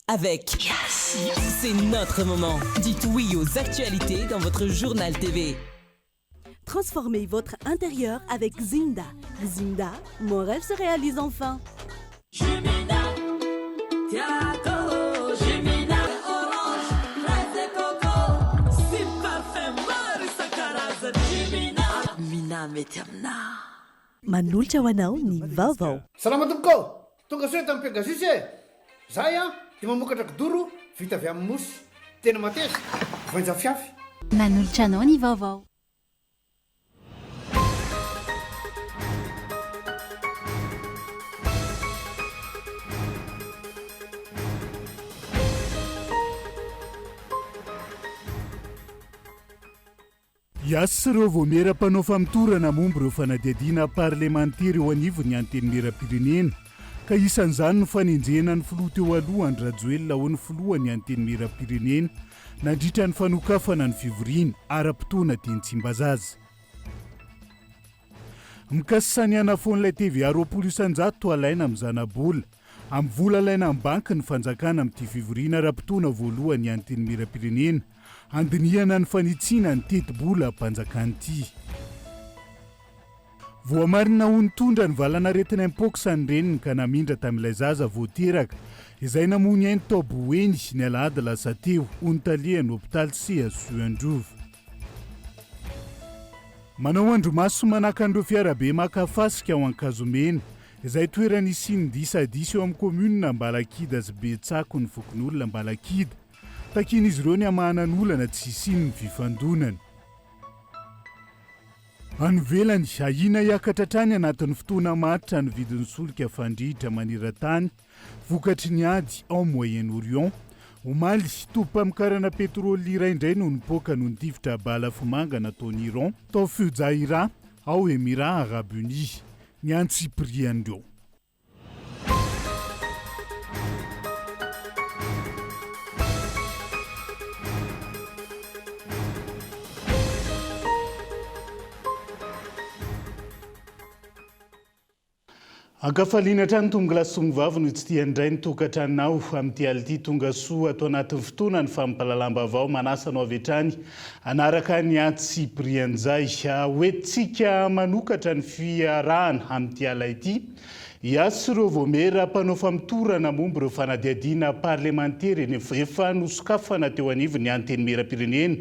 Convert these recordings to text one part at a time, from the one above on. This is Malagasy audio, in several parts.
avec C'est notre moment. Dites oui aux actualités dans votre journal TV. Transformez votre intérieur avec Zinda. Zinda, mon rêve se réalise enfin. Jumina, Tiago, Jumina, Orange, Fraise et Coco, Sim Parfum, Marisa Caraza, Jumina, Mina Metiamna. Manolotra ho anao ny vaovao. Salama tompoko, tonga soa tamin'ny Pegasus e. Zahay dia mamokatra kidoro vita avy amin'ny mosy. Tena mateza, voanja fiafy. Manolotra anao ny vaovao. Iasy ireo voamera-panao famitorana momba ireo fanadihadiana parlementaire eo anivony anteny mera-pirenena ka isan'izany no fanenjena ny filoha teo aloha Andry Rajoelina ho ny filohan'ny anteny mera-pirenena nandritra ny fanokafana ny fivoriana ara-potoana teny Tsimbazaza. Mikasisany anafon'ilay TVA 20% alaina amin'ny zanabola amin'ny vola alaina amin'ny banky ny fanjakana amin'ity fivoriana ara-potoana voalohany anteny mera-pirenena andinihana ny fanitsiana ny teti-bola mpanjakana-ty. Voamarina ho nitondra ny valana retina impoksany reniny ka namindra tamin'ilay zaza voateraka izay namony hainy tao Boeny ny alahady lasa teo ho nitalehany hôpitaly Sea Soandrova. Manao andromaso manaka an'ireo fiarabe makafasika ao Ankazomena izay toerana isiany disadisy eo amin'ny komuna Ambalakida sy Betsako ny fokon'olona Ambalakida takiny izy ireo ny amahanan'olana tsy isiany ny fifandonany. Anovelany ahina hiakatra trany anatin'ny fotoana matitra ny vidin'ny solika fandrihitra maniran-tany vokatry ny ady ao Moyen-Orient. Omaly topam-karana petrôly iray indray no nipoaka no nitifitra balafomanga nataon'ny Iran tao Fujairah ao Émirats Arabes Unis ny antsipriandreo. Ankafaliana trano tonga lasongovavy no tsy tia indray ny tokantranonao amin'ity ality tonga soa atao anatin'ny fotoana ny fampalalam-bavao manasanao avy hatrany anaraka ny antsiprian'izay hoentsika manokatra ny fiarahana amin'ity ala ity. Iasy ireo voamera mpanao famitorana momba ireo fanadihadiana parlementaire efa nosokafana teo anivony anteny mera-pirenena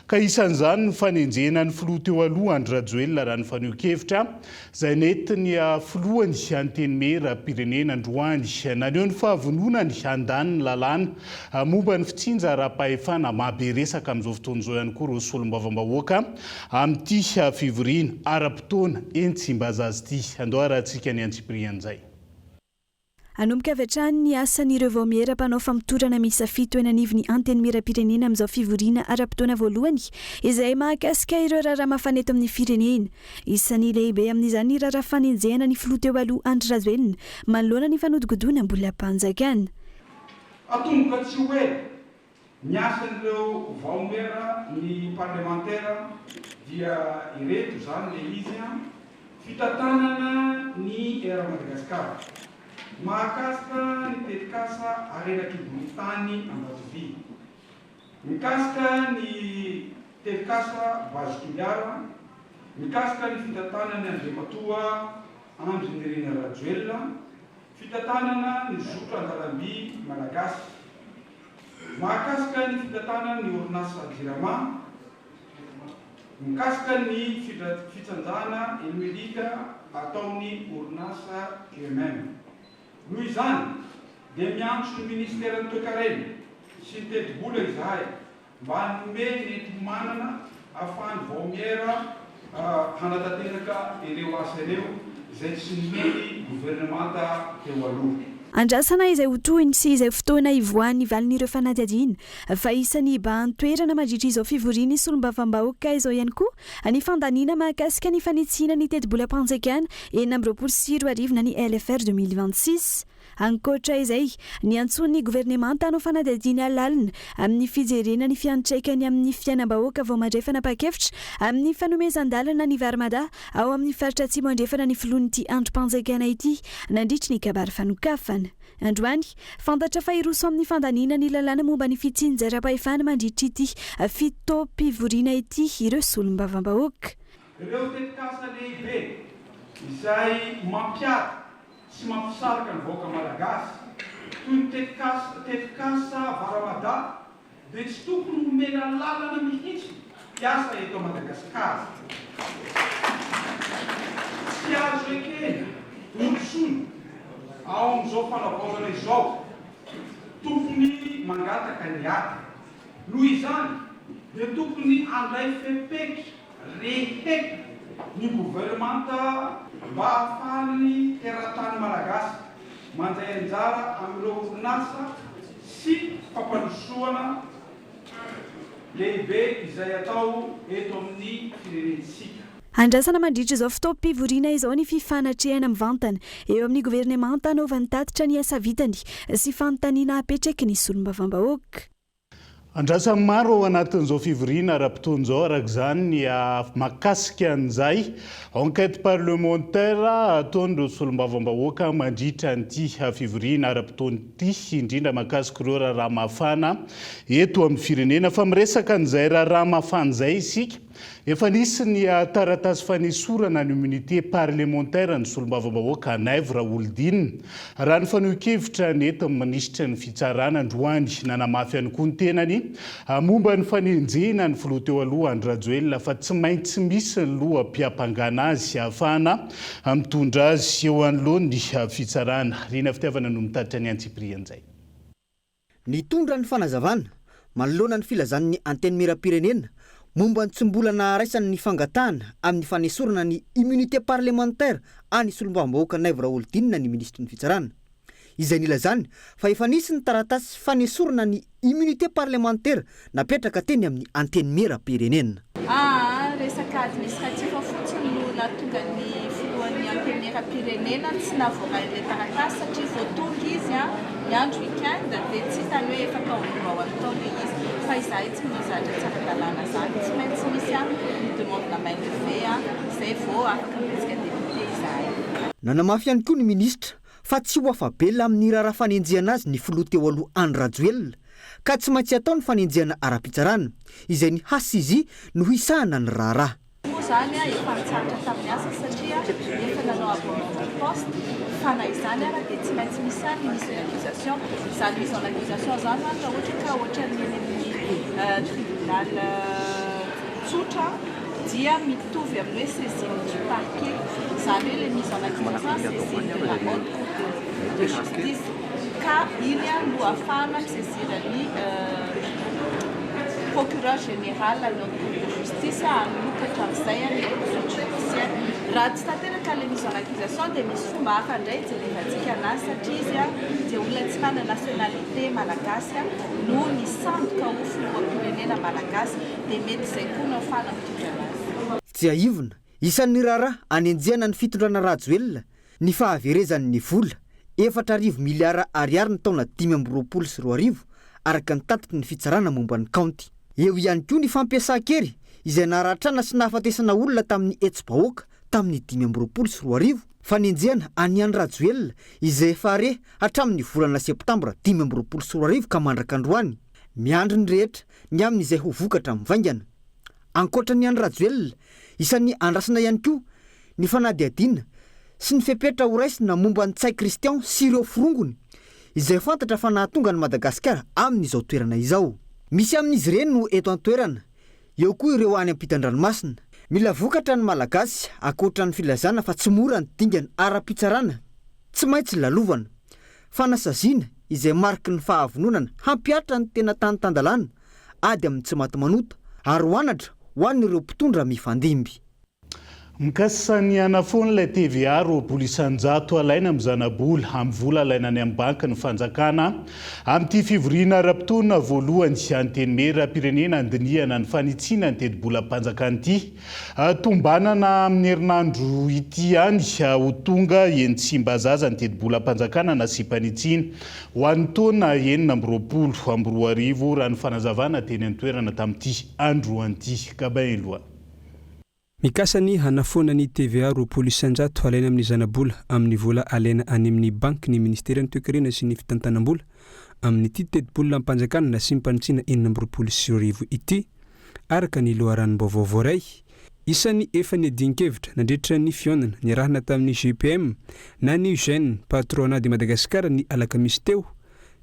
ka isan'izany ny fanenjena ny filoha teo aloha Andry Rajoelina raha ny faneho-kevitra izay nentiny filohany anteny mera-pirenena androany naneho ny fahavononany andaniny lalàna momba ny fitsinja ara-pahefana mahaberesaka amin'izao fotoan'izao ihany koa ireo solombavam-bahoaka amin'ity fivoriana ara-potoana eny Tsimbazaza ity. Andao arahantsika ny antsiprian'izay. Anomboka avy hatrany ny asan'ireo voamera mpanao famitorana miisa 7 eny anivony anteny mera-pirenena amin'izao fivoriana ara-potoana voalohany izay mahakasika ireo raharaha mahafaneto amin'ny firenena. Isan'ny lehibe amin'izany raharaha fanenjehana ny filoha teo aloha Andry Rajoelina manoloana ny fanodigodona mbola mpanjakana. Atomboka tsy hoe ny asan'ireo voamera ny parlementaire dia ireto zany le izy fitantanana ny era Madagasikara. Mahakasika ny tetikasa arenakiboritany Ambatovy. Mikasika ny tetikasa Bazikiliara. Mikasika ny fitantanana ny Andriamatoa Andry Nirina Rajoelina. Fitantanana ny Zotra Andalamby Malagasy. Mahakasika ny fitantanana ny orinasa Jirama. Mikasika ny fitsanjana emelika ataon'ny orinasa QMM. Noho izany dia miantso ny ministera ny toe-karena sy ny teti-bola izahay mba hanome nentim-manana ahafahany voamera hanatanteraka ireo asa ireo izay tsy nomeny gouvernemanta teo aloha. Andrasana izay hotohiny sy izay fotoana ivoan'ny valin'ireo fanadihadiana fa isan'ny bahan-toerana mandritra izao fivoriana solombavam-bahoaka izao ihany koa ny fandaniana mahakasika ny fanetsiana ny teti-bola mpanjakana enina amby 2024 na ny LFR 2026. Ankoatra izay ny antson'ny gouvernemanta hanao fanadihadiana lalina amin'ny fijerena ny fiantraikany amin'ny fiainam-bahoaka vao mandrefana pakefitra amin'ny fanomezan-dalana ny Varmada ao amin'ny faritra atsimo andrefana ny filohan'ity androm-panjakana ity nandritra ny kabary fanokafana. androany fantatra fa iroso amin'ny fandaniana ny lalàna momba ny fitsinjaram-pahefana mandritra ity fitopivoriana ity ireo solom-bavam-bahoaka. Ireo tetikasa lehibe izay mampiady sy mampisaraka ny vahoaka malagasy toy ny tetikasa varamada dia tsy tokony homena lalana mihitsy hiasa eto Madagasikara. Tsy azo ekena olotsony ao amin'izao fanavaozana izao tokony mangataka ny ady. Noho izany dia tokony handray fehepehitra rehetra ny gouvernemanta mba ahafahany teratany malagasy mandray anjara amin'ireo orinasa sy fampandrosoana lehibe izay atao eto amin'ny firenentsika. Andrasana mandritra izao fitaoam-pivoriana izao ny fifanatrehana mivantana eo amin'ny governemanta anaovany tatitra ny asa vitany sy fanontaniana apetraky ny solom-bavam-bahoaka. Andrasany maro ao anatin'izao fivoriana ara-potoana izao araka izany ny mahakasika an'izay enquête parlementaire ataon'ireo solom-bavam-bahoaka mandritra an'ity fivoriana ara-potoana ity indrindra mahakasika ireo raharaha mafana eto amin'ny firenena fa miresaka an'izay raharaha mafana izay isika efa nisy ny taratasy fanesorana ny immunité parlementaire ny solom-bavam-bahoaka Anaivo Raoldina raha ny faneho-kevitra nentin'ny minisitra ny fitsarana androany nanamafy ihany koa ny tenany momba ny fanenjena ny filoha teo aloha Andry Rajoelina fa tsy maintsy misy ny loham-piampangana azy ahafahana mitondra azy eo anoloany ny fitsarana. Rina fitiavana no mitatitra ny antsiprian'izay. Nitondra ny fanazavana manoloana ny filazan'ny anteny miram-pirenena momba ny tsy mbola naharaisany ny fangatahana amin'ny fanesorana ny immunité parlementaire any solom-bavam-bahoaka Anaivo Raoldina ny ministra ny fitsarana. Izay nilazany fa efa nisy ny taratasy fanesorana ny immunité parlementaire napetraka teny amin'ny anteny miram-pirenena. Resaka administratif fotsiny no natonga ny filohan'ny anteny miram-pirenena tsy navoaka ilay taratasy satria voatonga izy ny andro weekend dia tsy tany hoe efa taonao atao ilay izy fa izahay tsy mizatra tsara-dalàna zany tsy maintsy misy ny demande na main levée izay vao afaka miresaka député izahay. Nanamafy ihany koa ny ministra fa tsy ho afabela amin'ny raharaha fanenjehana azy ny filoha teo aloha Andry Rajoelina ka tsy maintsy atao ny fanenjehana ara-pitsarana izay ny hasizy no hisahana ny raharaha. Moa zany efa nitsaratra tamin'ny asa satria efa nanao abonnement poste fana izany dia tsy maintsy misy ny mise en accusation. Izany mise en accusation zany raha ohatra ka ohatran'ny amin'ny tribunal tsotra dia mitovy amin'ny hoe saisine du parquet zany hoe le mise en accusation saisine de la haute cour de justice ka iny no ahafahana misaisirany procureur général à notre cour de justice hanokatra amin'izay ny contrôle judiciaire. Raha tsy tanteraka le mise en accusation dia misy fomba hafa indray jerevantsika anazy satria izy dia olona tsy manana nationalité malagasy no ny sandoka ho filoham-pirenena malagasy dia mety izay koa no ahafahana mitondra anazy. Tsy aivona isan'ny raharaha anenjehana ny fitondrana Rajoelina ny fahaverezan'ny vola 4 miliara ariary ny taona 2024 araka ny tatiky ny fitsarana momba ny kaonty. Eo ihany koa ny fampiasan-kery izay naharatrana sy nahafatesana olona tamin'ny hetsi-bahoaka tamin'ny 2024 fanenjehana any Andry Rajoelina izay efa re hatramin'ny volana septambra 2024 ka mandraka androany miandry ny rehetra ny amin'izay ho vokatra mivaingana. Ankoatra ny Andry Rajoelina isan'ny andrasana ihany koa ny fanadihadiana sy ny fepetra ho raisina momba ny tsay Kristian sy ireo forongony izay fantatra fa nahatonga ny Madagasikara amin'izao toerana izao. Misy amin'izy ireny no eto an-toerana, eo koa ireo any ampitan-dranomasina. Mila vokatra ny malagasy akoatra ny filazana fa tsy mora ny dingana ara-pitsarana, tsy maintsy lalovana. Fanasaziana izay mariky ny fahavononana hampiatra ny tena tany-tandalana ady amin'ny tsy maty manota ary hoanatra ho an'ireo mpitondra mifandimby. Mikasany anafoana ilay TVA roapolo isanjato alaina amin'ny zanabola amin'ny vola alaina ny amin'ny banky ny fanjakana amin'ity fivoriana ara-potoana voalohany anteny miram-pirenena andinihana ny fanitsiana ny teti-bola-mpanjakana ity tombanana amin'ny herinandro ity ihany ho tonga Entsimbazaza ny teti-bola-mpanjakana nasipanitsiana ho an'ny taona 2024 raha ny fanazavana teny an-toerana tamin'ity andro an'ity kabain loha. mikasany hanafonany TVA roapolo isanjato alaina amin'ny zanabola amin'ny vola alaina any amin'ny banky ny ministera ny toekarena sy ny fitantanambola amin'ny ity teti-bola ampanjakana na sy mpanitsina 420 ity araka ny loharan'baovao voaray isan'ny efa ny adinkevitra nandritra ny fionana ny arahana tamin'ny GPM na ny UGN patronat de Madagascar ny alakamisy teo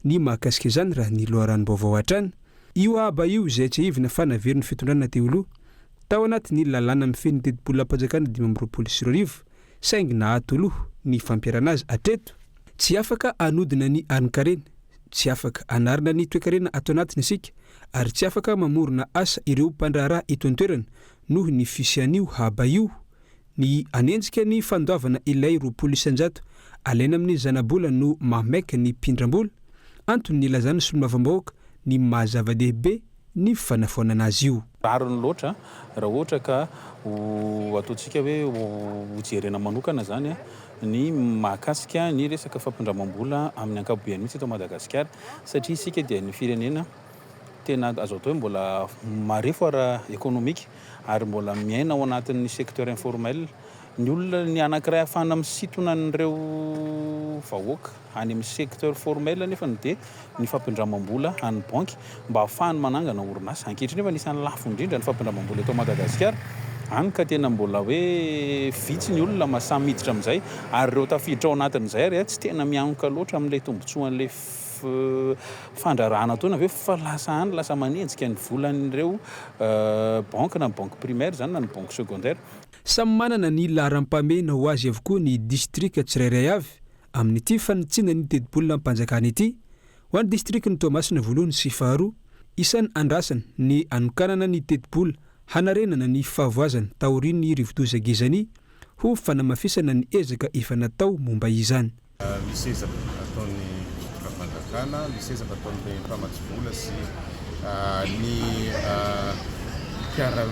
ny mahakasika izany raha ny loharan'baovao hatrany io aba io izay tsy ivina fa naveriny fitondrana teo aloha tao anatin'ny lalàna mifeny teti-bola ampanjakana 520 saingy nahatoloha ny fampiarana azy atreto tsy afaka anodina ny anin-karena tsy afaka anarina ny toekarena ato anatiny isika ary tsy afaka mamorona asa ireo mpandraharaha eto an-toerana noho ny fisian'io haba io ny anenjika ny fandoavana ilay 20 isanjato alaina amin'ny zanabola no mahamaika ny mpindram-bola antony ny lazana solomavambahoaka ny mahazava-dehibe ny fanafonana azy io rariny loatra raha ohatra ka ataontsika hoe hojerena manokana zany ny mahakasika ny resaka fampindramam-bola amin'ny ankapobeny mihitsy eto Madagasikara satria isika dia ny firenena tena azo atao hoe mbola marefo ara économique ary mbola miaina ao anatin'ny secteur informel ny olona ny anankiray ahafahana misintona an'ireo vahoaka any amin'ny secteur formel nefa dia ny fampindramam-bola any banky mba ahafahany manangana orinasa ankehitriny nefa nisan'ny lafo indrindra ny fampindramam-bola eto Madagasikara any ka tena mbola hoe vitsy ny olona mahasamy miditra amin'izay ary ireo tafiditra ao anatin'izay ary tsy tena mianka loatra amin'ilay tombotsoan'ilay fandrarahana tona hoe fa lasa any lasa manenjika ny volan'ireo banque na banque primaire zany na ny banque secondaire samy manana ny laharam-pamena ho azy avokoa ny distrika tsirairay avy amin'ity fanitsina ny teti-bola ampanjakana ity ho an'ny distrika ny Toamasina voalohany sy faharoa isan'ny andrasana ny anokanana ny teti-bola hanarenana ny fahavoazana taorian'ny ny rivodoza gizany ho fanamafisana ny ezaka efa natao momba izany misezaka ataon'ny ampanjakana misezaka ataon'ilay mpamatsivola sy ny piara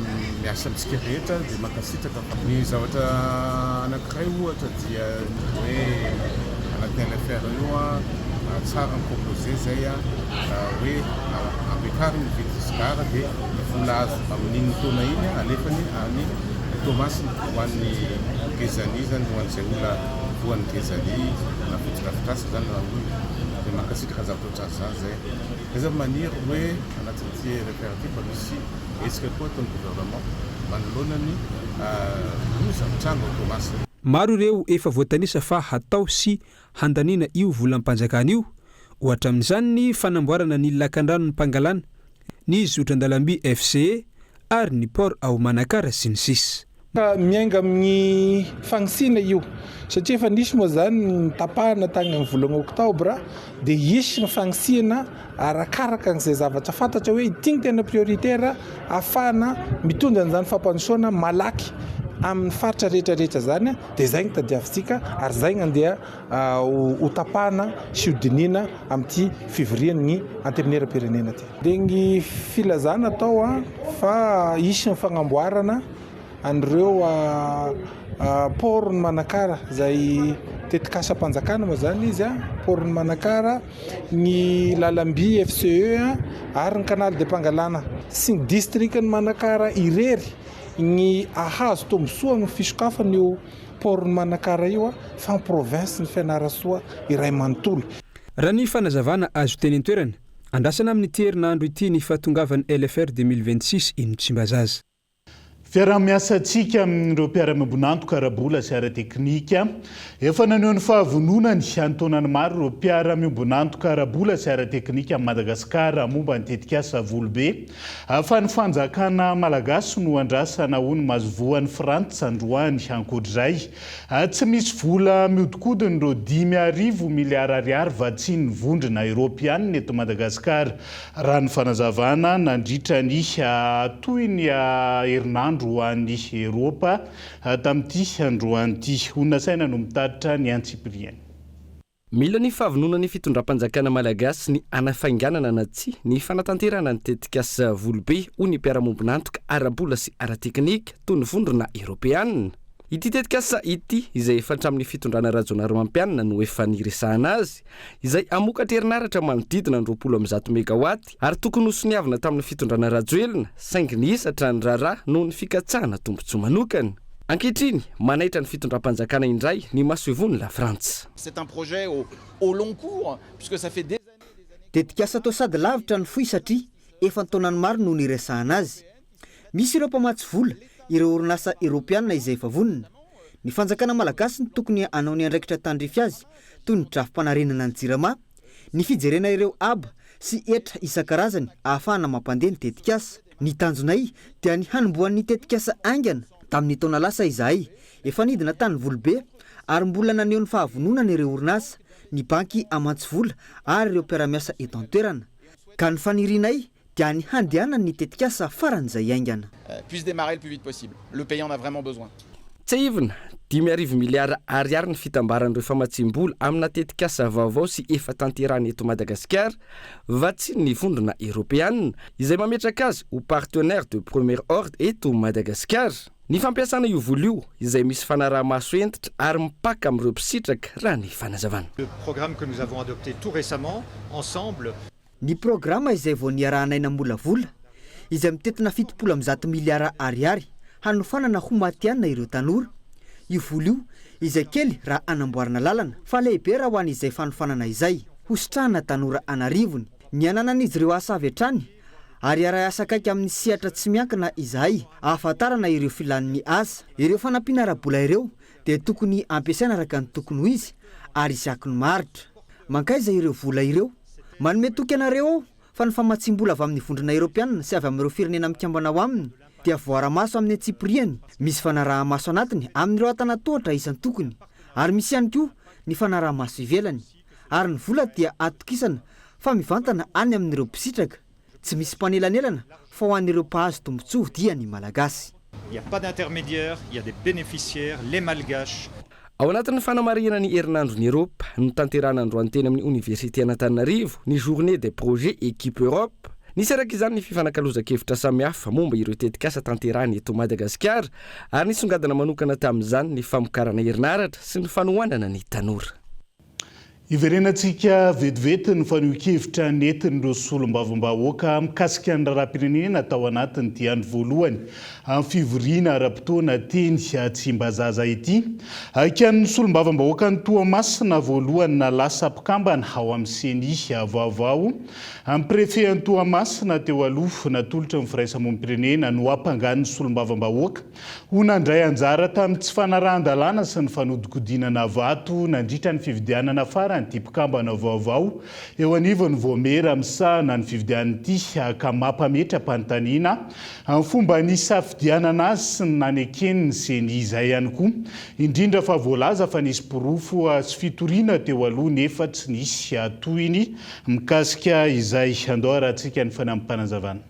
miasa amintsika rehetra dia mankasitraka ny zavatra anankiray ohatra dia hoe anatin'ny affaire io tsara mipropose zay hoe ampiakary ny vitisgara dia ny vola azo amin'iny taona iny alefany any Tomasina ho an'ny Gezany zany ho an'izay olona voan'ny Gezany na fototrafitrasa zany dia mankasitraka zavatra ohatr'azy zany zay zay maniry hoe anatin'ity référatif misy esika koa ataon'ny gouvernement manoloana ny zavitranga Tomasina maro ireo efa voatanisa fa hatao sy handaniana io vola ampanjakana io ohatra amin'izany ny fanamboarana ny lakan-drano ny mpangalana ny zotran-dalamby FCE ary ny port ao Manakara sy ny sisa miainga amin'ny fagnisiana io satria efa nisy moa zany ny tapahana tagny amin'ny volana oktobra dia isy ny fagnisiana arakaraka n'izay zavatra fantatra hoe ity tena prioritaire ahafahana mitondra an'izany fampandrosoana malaky amin'ny faritra rehetrarehetra zany dia zay ny tadiavintsika ary zay ny andeha ho tapahana sy hodiniana amin'ity fivoriany ny anteminaram-pirenena ty dia ny filazana atao fa isy ny fagnamboarana an'ireo port ny Manakara zay tetikasa-mpanjakana moa zany izy port ny Manakara ny lalamby FCE ary ny canal de Pangalana sy ny district ny Manakara irery ny ahazo tombosoa amin'ny fisokafana io port ny Manakara io fa ny province ny Fianarantsoa iray manontolo raha ny fanazavana azo teny an-toerana andrasana amin'ity herinandro ity ny fahatongavan'ny LFR 2026 ino tsy mba zaza fiara-miasa antsika amin'ireo mpiara-miombonantoka arabola sy ara-teknika efa naneho ny fahavononany antonany maro ireo mpiara-miombonantoka arabola sy ara-teknika amin'ny Madagasikara momba ny tetikasa Volobe fa ny fanjakana malagasy no andrasana ho ny mazovoan'ny frantsa androany ankoatrizay tsy misy vola miodikodiny ireo 5,000 miliara ariary vatsiny vondrona Europiana eto Madagasikara raha ny fanazavana nandritra ny toy ny herinandro hoan'ny Eropa tamin'ity androanyity onasaina no mitaritra ny Antsipriany mila ny fahavonona ny fitondram-panjakana malagasy ny anafainganana na tsy ny fanatanterana ny tetikasa Volobe ho ny mpiara-miombonantoka arabola sy ara-teknika toy ny vondrona Europiana ity tetikasa ity izay efatra amin'ny fitondrana rajonaro mampianina no efa niresahana azy izay amokatra herinaratra manodidina 20 megawaty ary tokony hosoniavina tamin'ny fitondrana rajoelina saingy niisatra ny raharaha noho ny fikatsahana tombontsoa manokana. Ankehitriny manaitra ny fitondram-panjakana indray ny masoivony la Frantsa. C'est un projet au long cours puisque ça fait des années. Tetikasa atao sady lavitra ny foy satria efa taonany maro no niresahana azy. Misy ireo mpamatsy vola ireo orinasa Europiana izay efa vonona. Ny fanjakana malagasy ny tokony anao ny andraikitra tandrify azy toy ny drafim-panarenana ny jirama, ny fijerena ireo aba sy etra isan-karazany ahafahana mampandeha ny tetikasa. Ny tanjonay dia ny hanomboan'ny tetikasa aingana tamin'ny taona lasa izahay efa nidina tany volobe ary mbola naneho ny fahavononana ireo orinasa, ny banky amantsy vola ary ireo mpiara-miasa eto an-toerana. Ka ny fanirinay dia ny handehanany ny tetikasa faran'izay aingana. Puisse démarrer le plus vite possible. Le pays en a vraiment besoin. Tsahivina 10 miliara ariary ny fitambaran'ireo famatsim-bola amina tetikasa vaovao sy efa tanterahany eto Madagasikara vatsiny ny vondrona Europeanina izay mametraka azy ho partenaire de premier ordre eto Madagasikara. Ny fampiasana io vola io izay misy fanaraha-maso entitra ary mipaka amin'ireo mpisitraka raha ny fanazavana. Le programme que nous avons adopté tout récemment ensemble. Ny programa izay vao niarahanaina molavola izay mitetina 700 miliara ariary hanofanana ho matianina ireo tanora. Io vola io izay kely raha anamboarana lalana fa lehibe raha ho an'izay fanofanana izay hositrahana tanora anarivony. Ny ananan'izy ireo asa avy hatrany ary ara-asa akaiky amin'ny sihatra tsy miankina izahay ahafantarana ireo filan'ny asa. Ireo fanampiana ara-bola ireo dia tokony ampiasaina araka ny tokony ho izy ary isakiny maritra. Mankaiza ireo vola ireo? Manome toky anareo fa ny famatsim-bola avy amin'ny vondrona Europiana sy avy amin'ireo firenena mikambana ao aminy dia voara-maso amin'ny antsipriany. Misy fanaraha-maso anatiny amin'ireo atanatohatra isan'ny tokony ary misy ihany koa ny fanaraha-maso ivelany ary ny vola dia atokisana fa mivantana any amin'ireo mpisitraka. Tsy misy mpanelanelana fa ho an'ireo mpahazo tombotsoa dia ny malagasy. Il n'y a pas d'intermédiaire, il y a des bénéficiaires, les malgaches. Ao anatin'ny fanamarihana ny herinandron'ny Europe no tanterahana androany teny amin'ny Université Antananarivo ny Journée des projets équipe Europe. Nisy araka izany ny fifanankalozan-kevitra samihafa momba ireo tetikasa tanterahany eto Madagasikara ary nisongadina manokana tamin'izany ny famokarana herinaratra sy ny fanohanana ny tanora. Iverenantsika vetivety ny faneho-kevitra nentin'ireo solombavam-bahoaka mikasika ny raharaham-pirenena tao anatiny ty andro voalohany amin'ny fivoriana ara-potoana teny Tsimbazaza ity. Aikan'ny solombavam-bahoaka ny Toamasina voalohany na lasa mpikambana ao amin'ny seny vaovao. Amin'ny prefet ny Toamasina teo aloha natolotra ny firaisamonim-pirenena no ampangan'ny solombavam-bahoaka ho nandray anjara tamin'ny tsy fanarahan-dalàna sy ny fanodikodinana vato nandritra ny fividianana afara ny mpikambana vaovao eo anivon'ny Voamera misahana ny fividian'ity ka mampametra mpanotaniana amin'ny fomba ny safidianana azy sy ny nanekeniny seny izay ihany koa indrindra fa voalaza fa nisy porofo sy fitoriana teo aloha nefa tsy nisy tohiny mikasika izay andao rahantsika ny fanampanazavana.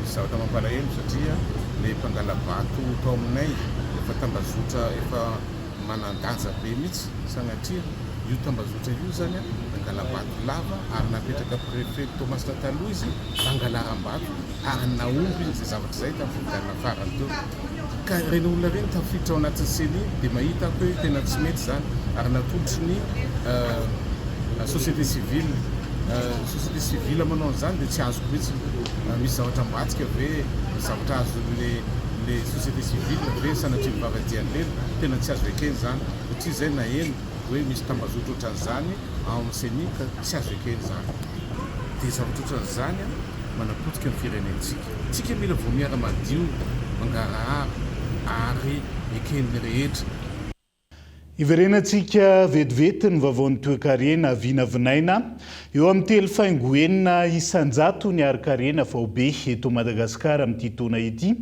Zavatra mampalahelo satria le mpangala vato tao aminay efa tambazotra efa manandanja be mihitsy sanatria io tambazotra io zany mangala vato lava ary napetraka prefet Tomasina taloha izy mangalaram-bato ary naomby izay zavatra izay tamin'ny fividianana farany teo ka reny olona reny tafiditra ao anatin'ny seny dia mahita hoe tena tsy mety zany ary natolotry ny société civile manao an'izany dia tsy azoko mihitsy misy zavatra mbatsika ve zavatra azo le société civile ve sanatria mivavadian'lelo tena tsy azo ekeny zany satria zay na eny hoe misy tambazotra ohatran'izany amin'ny seny ka tsy azo ekeny zany dia zavatra ohatran'izany manapotika ny firenentsika tsika mila vao miara-madio mangarahara ary eken'ny rehetra. Iverenantsika vetivety ny vaovaon'ny toe-karena vinavinaina eo amin'ny telo faingo enina isan-jato ny ari-karena vaobe eto Madagasikara amin'ity taona ity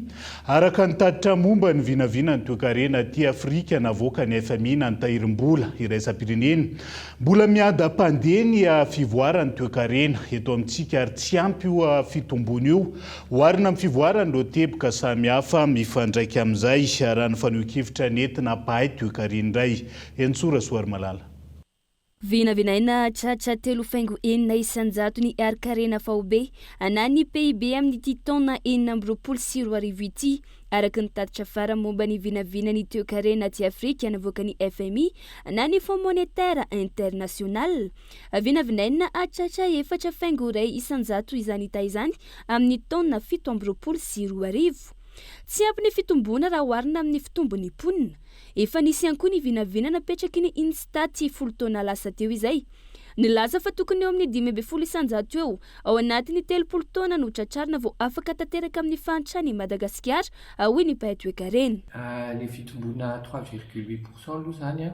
araka ny tatitra momba ny vinavina ny toe-karena aty Afrika navoaka ny FMI nantahirim-bola iraisam-pirenena mbola miada-pandeny fivoarany toe-karena eto amintsika ary tsy ampy io fitombony io oharina amin'ny fivoaran'ireo teboka samihafa mifandraika amin'izay raha ny faneho-kevitra nentina pahay toe-karena iray. Ensura Suar Malala. Vinavinaina chacha telo faingo enina isan-jato ny ari-karena vaobe anany PIB amin'ny ity taona enina amby roapolo sy roa arivo ity araka ny tatitra afara momba ny vinavina ny toe-karena aty Afrika navoaka ny FMI na ny Fonds monétaire international. Vinavinaina atratra 4 iray isan-jato izany hita izany amin'ny taona 7.2. Tsy ampy ny fitombona raha oharina amin'ny fitombony ponina. Efa nisy ihany koa ny vinavina napetraky ny Instat 10 taona lasa teo izay. Nilaza fa tokony eo amin'ny 5 isan-jato eo ao anatin'ny 3 taona no tratrarina vao afaka tanteraka amin'ny fahantrany Madagasikara hoy ny mpahay toe-karena. Ny fitombona 3,8% aloha zany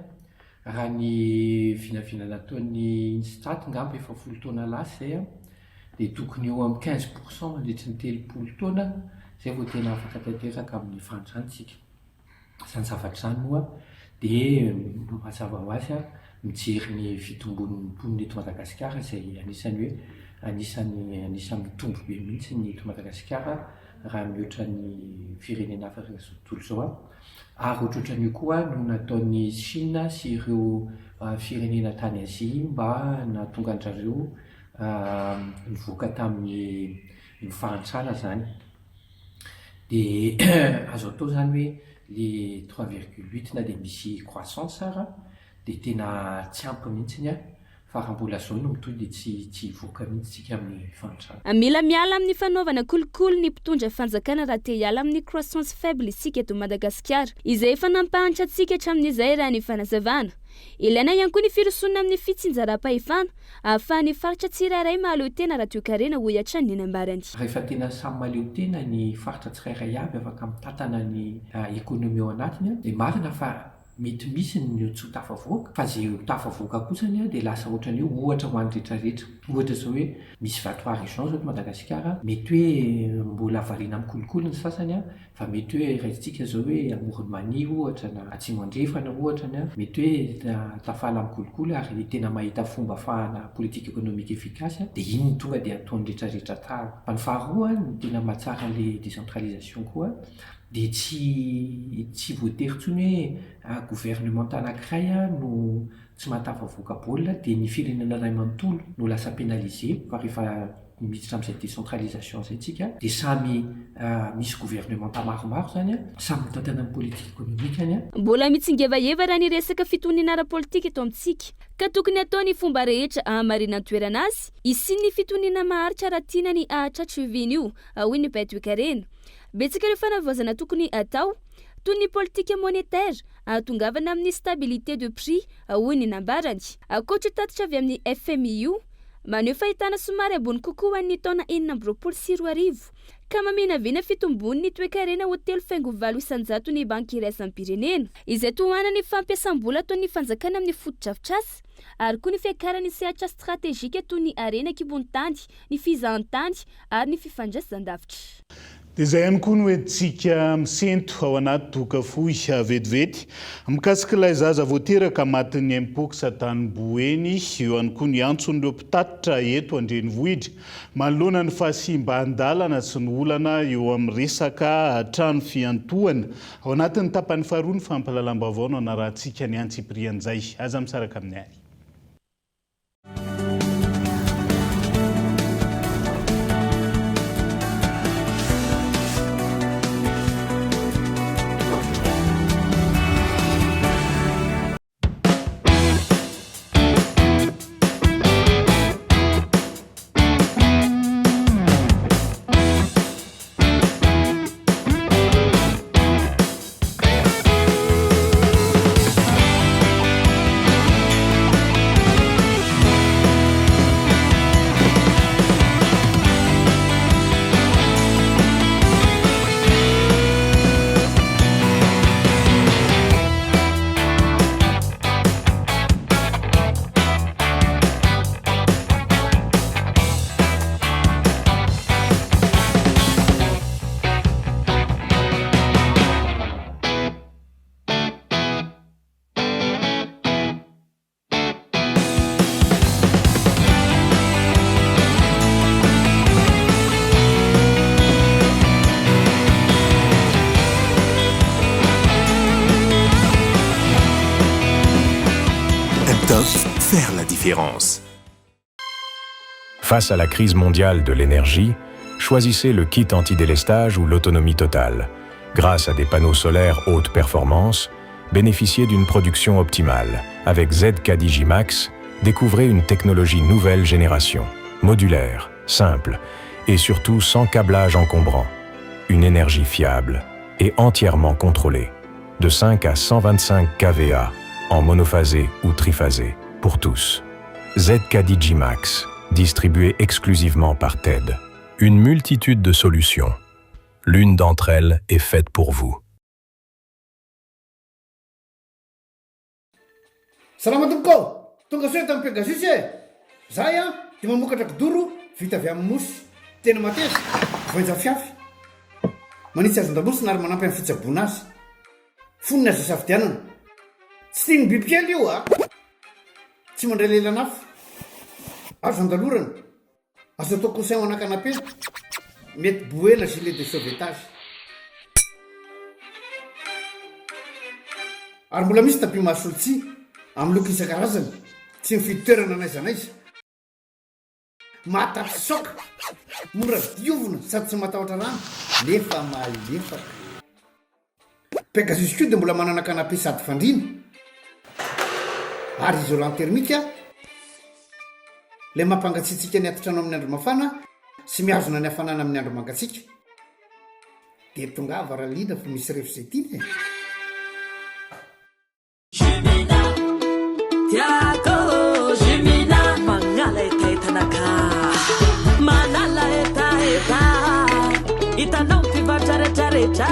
raha ny vinavina nataon'ny Instat ngamba efa 10 taona lasa zay dia tokony eo amin'ny 15% mandritra ny 3 taona zay vao tena afaka tanteraka amin'ny fahantransika. Zany zavatra zany moa dia mazava ho azy mijery ny fitombon'ny mponina eto Madagasikara izay anisan'ny mitombo be mihitsy ny eto Madagasikara raha mihoatra ny firenena hafa tontolo zao. Ary ohatrohatran'io koa no nataon'ny Chine sy ireo firenena tany Azia mba nahatonga an'zareo nivoaka tamin'ny fahantrana zany. Dia azo atao zany hoe le 3,8 na dia misy croissance ara dia tena tsy ampy mihitsy fa raha mbola zao no mitoy dia tsy voaka mihitsy tsika amin'ny fahantrana. Mila miala amin'ny fanaovana kolikoly ny mpitondra fanjakana raha te hiala amin'ny croissance faible isika eto Madagasikara izay efa nampahantra antsika hatramin'izay raha ny fanazavana. Ilaina ihany koa ny firosona amin'ny fitsinjaram-pahefana ahafahan'ny faritra tsirairay mahaleo tena raha toe-karena hoy hatrany ny ambarany. Rehefa tena samy mahaleo tena ny faritra tsirairay aby afaka mitantana ny ekonomi ao anatiny dia marina fa mety misy ny tsy ho tafavoaka fa zay tafavoaka kosany dia lasa ohatrany ohatra ho an'ny rehetrarehetra. Ohatra zao hoe misy vatoa région zao eto Madagasikara mety hoe mbola variana amin'ny kolikoly ny sasany fa mety hoe raisitsika zao hoe Amoron'Mania ohatra na Atsimo Andrefana ohatra mety hoe tafala amin'ny kolikoly ary tena mahita fomba ahafahana politique économique efficace dia iny ny tonga dia ataon'ny rehetrarehetra tsara. Fa ny faharoa ny tena mahatsara le décentralisation koa dia tsy voatery tsony hoe gouvernement anankiray no tsy mahatafavoaka baolina dia ny firenena iray manontolo no lasa pénalisé fa rehefa miditra amin'izay décentralisation zay tsika dia samy misy gouvernement maromaro zany samy mitantana amin'ny politique économique mbola mitsingevaheva raha ny resaka fitoniana ara-politika eto amintsika ka tokony atao ny fomba rehetra hamarina ny toerana azy isin'ny fitoniana maharitra raha tiana ny ahatratra iviny io hoy ny mpahay toe-karena. Betsaka ireo fanavaozana tokony atao toy ny politika monétaire ahatongavana amin'ny stabilité de prix hoy ny nambarany. Ankoatra tatitra avy amin'ny FMI io maneho fahitana somary ambony kokoa amin'ny taona 2024 ka maminavina fitombony ny toe-karena ho 3.8 isan-jato ny banky iraisany pirenena izay tohana ny fampiasam-bola toy ny fanjakana amin'ny foto-drafitrasa ary koa ny fiakarany sehatra stratégique toy ny arena kibon-tany, ny fizahan-tany ary ny fifandraisan-davitra. dia izay ihany koa no hoentsika misento ao anaty doka fohy vetivety mikasika ilay zaza voateraka matin'ny impoka tany Boeny eo ihany koa ny antson'ireo mpitatitra eto Andrenivohitra manoloana ny fahasimban-dalana sy ny olana eo amin'ny resaka trano fiantohana ao anatin'ny tapany faharoa ny fampalalam-baovao no anarahantsika ny antsiprian'izay aza misaraka amin'ny ary. Faire la différence. Face à la crise mondiale de l'énergie, choisissez le kit antidélestage ou l'autonomie totale. Grâce à des panneaux solaires haute performance, bénéficiez d'une production optimale. Avec ZK Digimax, découvrez une technologie nouvelle génération, modulaire, simple et surtout sans câblage encombrant. Une énergie fiable et entièrement contrôlée. De 5 à 125 kVA, en monophasé ou triphasé, pour tous. ZK Digimax, distribué exclusivement par TED. Une multitude de solutions. L'une d'entre elles est faite pour vous. Salama tompoko, tonga soa tamin'ny Pegasus e. Zahay dia mamokatra kidoro vita avy amin'ny mosy. Tena mateza, voenja fiafy. Manitsy azon-damosina ary manampy amin'ny fitsaboana azy. Fonina azy safidianana. Tsy tiany bibikely io tsy mandray lelanafo. Azo andalorana. Azo atao coussin ao anakanapé. Mety boela gilet de sauvetage. Ary mbola misy tapis masolotsia amin'ny loko isan-karazany, tsy mifidy toerana n'aiza n'aiza. Mahatapy soka, mora diovina sady tsy matahotra rano, nefa malefaka. Pegasus koa dia mbola manana canapé sady fandriana ary isolant thermique, ilay mampangatsiatsika ny atotrano amin'ny andro mafana sy mihazona ny hafanana amin'ny andro mangatsiaka. Dia tonga varaliana fa misy revo izay tiana. Tiako Jumina Mangala etaetanaka Manala etaeta Itanao mpivatraretraretra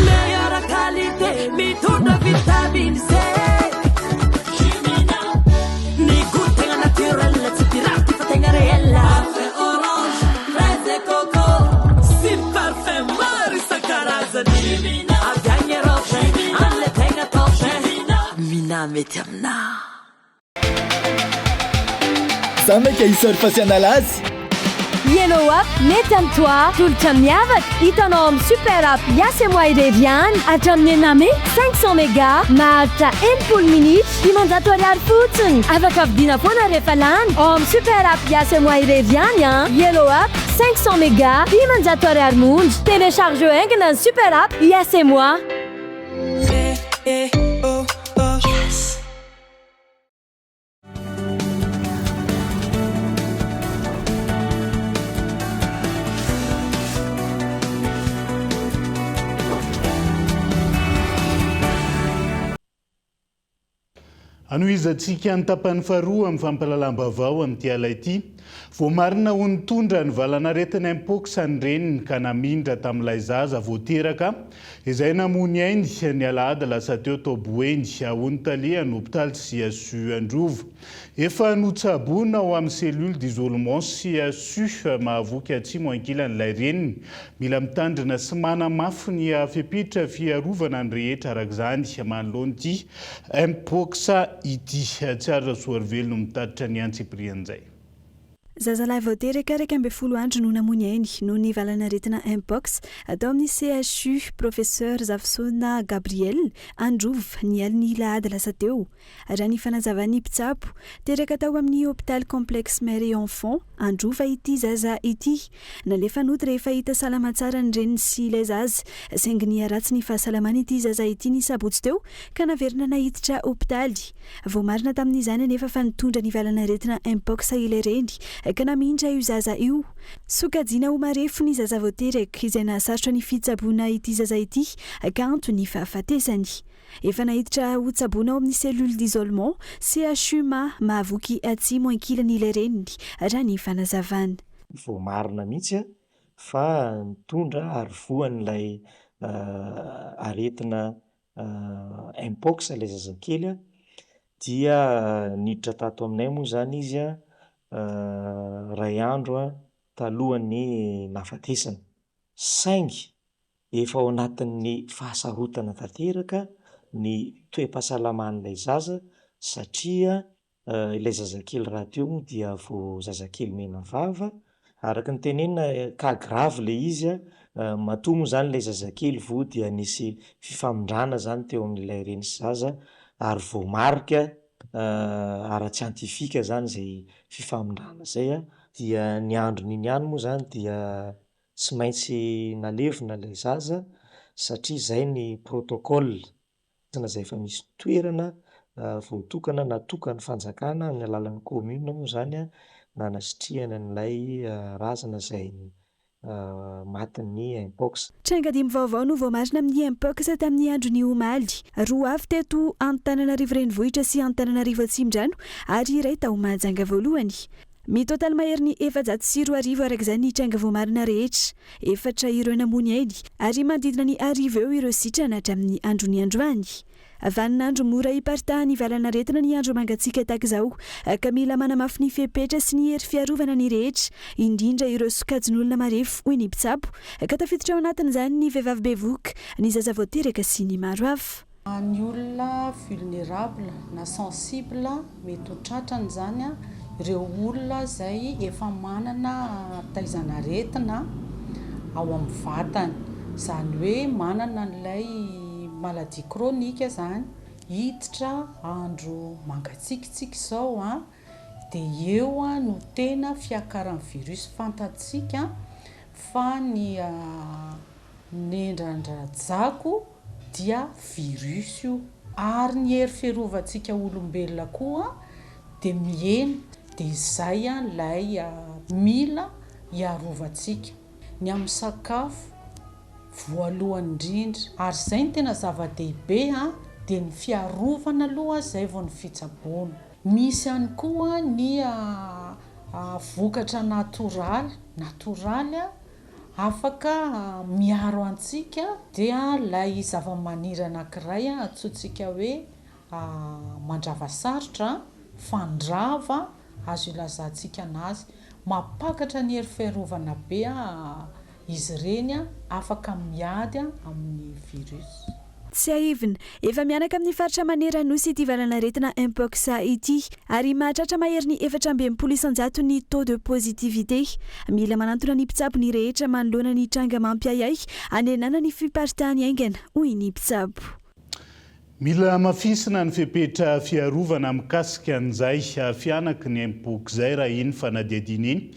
Meilleure qualité mitondra vitamine C Jumina Ny goût tegna naturel tsy pirate fa tegna réel Parfait orange, fraise et coco Sy parfait maro isan-karazany Jumina Avy agny Europe Anle tegna top Mina mety amina Za meka isorfasy analazy Yellow Up mety am'toi tolotra miavaka hitanao amin'ny super app Yasemo Ireriany hatramin'ny ename 500 méga maharitra 1 minitra dimanjato ariary fotsiny afaka vidiana foana rehefa lany ao amin'ny super app Yasemo Ireriany Yellow Up 500 méga dimanjato ariary monja télécharge haingana ny super app Yasemo. Anoizatsika ny tapany faharoa amin'ny fampalalam-baovao amin'ity ala ity. Voamarina ho nitondra ny valanaretina mpox ny reniny ka namindra tamin'ilay zaza voateraka izay namony ainy ny alahady lasa teo Toboeny ahony talia ny hôpitaly CSU Androvo. Efa notsaboana ao amin'ny cellule d'isolement CSU mahavoky atsimo ankilan'ilay reniny. Mila mitandrina sy manamafy ny fiampiditra fiarovana ny rehetra araka izany manoloana ity mpox ity tsy azo soarovelona mitaditra ny antsiprian'izay. Zazalahy voateraka 12 andro no namony ainy noho ny valanaretina mpox atao amin'ny CSU professeur Zavsona Gabriel Androv ny aliny lahady lasa teo. Raha ny fanazavany mpitsapo teraka tao amin'ny hôpital complexe mère et enfant Androva ity zaza ity nalefa noty rehefa hita salama tsara ny reniny sy ilay zaza saingy ny ratsy ny fahasalamana ity zaza ity ny sabotsy teo ka naverina nahiditra hôpitaly. Voamarina tamin'izany anefa fa nitondra ny valanaretina mpox ilay reny ka namindra io zaza io. Sokajiana ho marefo ny zaza voateraka izay nahasarotra ny fitsaboana ity zaza ity kanto ny fahafatesany. Efa nahiditra ho tsaboana ao amin'ny cellule d'isolement CHU mahavoky atsimo ankilany ilay reniny raha ny fanazavana. Voamarina mihitsy fa nitondra ary voan'ilay aretina mpox ilay zazakely dia niditra tato aminay moa zany izy ray andro talohany nafatesana. Saingy efa ao anatin'ny fahasarotana tanteraka ny toe-pahasalaman'ilay zaza satria ilay zazakely raha teo dia vo zazakely mena vava araka ny tenenina ka grave le izy matomo zany ilay zazakely vo dia nisy fifamindrana zany teo amin'ilay reny sy zaza ary vo marika ara-tsiantifika zany zay fifamindrana zay dia ny andro niny ihany moa zany dia tsy maintsy nalevina ilay zaza satria zay ny protocole zay efa misy toerana voatokana natokany fanjakana amin'ny alalan'ny commune moa zany a na nasitrihana n'ilay razana zay matin'ny impox. Trangadimy vaovao no voamarina amin'ny impox tamin'ny andron'ny omaly. Roa avy teto Antananarivo renivohitra sy Antananarivo Atsimondrano ary iray tao Mahajanga voalohany. Mitotaly mahery ny 440 araka izany ny tranga voamarina rehetra, 4 ireo namony ainy ary manodidina ny 10 eo ireo sitrana hatramin'ny andron'ny androany. Vaninandro mora hiparitahan'ny valanaretina ny andro mangatsiaka tahaka izao ka mila manamafy ny fepetra sy ny hery fiarovana ny rehetra, indrindra ireo sokajin'olona marefo hoy ny mpitsabo ka tafiditra ao anatin'izany ny vehivavy bevoka, ny zaza voateraka sy ny maro hafa. Ny olona vulnérable na sensible mety ho tratrany zany a ireo olona zay efa manana taizanaretina ao amin'ny vatany, zany hoe manana n'ilay maladie chronique zany, hiditra andro mangatsiakitsiaka zao a, dia eo a no tena fiakaran'ny virus fantatsika fa ny nendran-drajako dia virus io ary ny hery fiarovantsika olombelona koa dia mihena, dia izay lay mila hiarovantsika ny amin'ny sakafo voalohany indrindra, ary zay ny tena zava-dehibe dia ny fiarovana aloha zay vao ny fitsaboana. Misy ihany koa ny vokatra natoraly afaka miaro antsika, dia lay zava-maniry anankiray atsotsika hoe mandrava sarotra, fandrava azo ilazantsika anazy, mapakatra ny hery fiarovana be izy ireny afaka miady amin'ny virus. Tsy aivina, efa mianaka amin'ny faritra manera nosy ity valanaretina impox ity ary mahatratra mahery ny 420% ny taux de positivité. Mila manantona ny mpitsabo ny rehetra manoloana ny tranga mampiayay anenana ny fiparitahany aingana hoy ny mpitsabo. Mila mafisina ny fepetra fiarovana mikasika an'izay fianaky ny impox zay raha iny fanadihadina iny.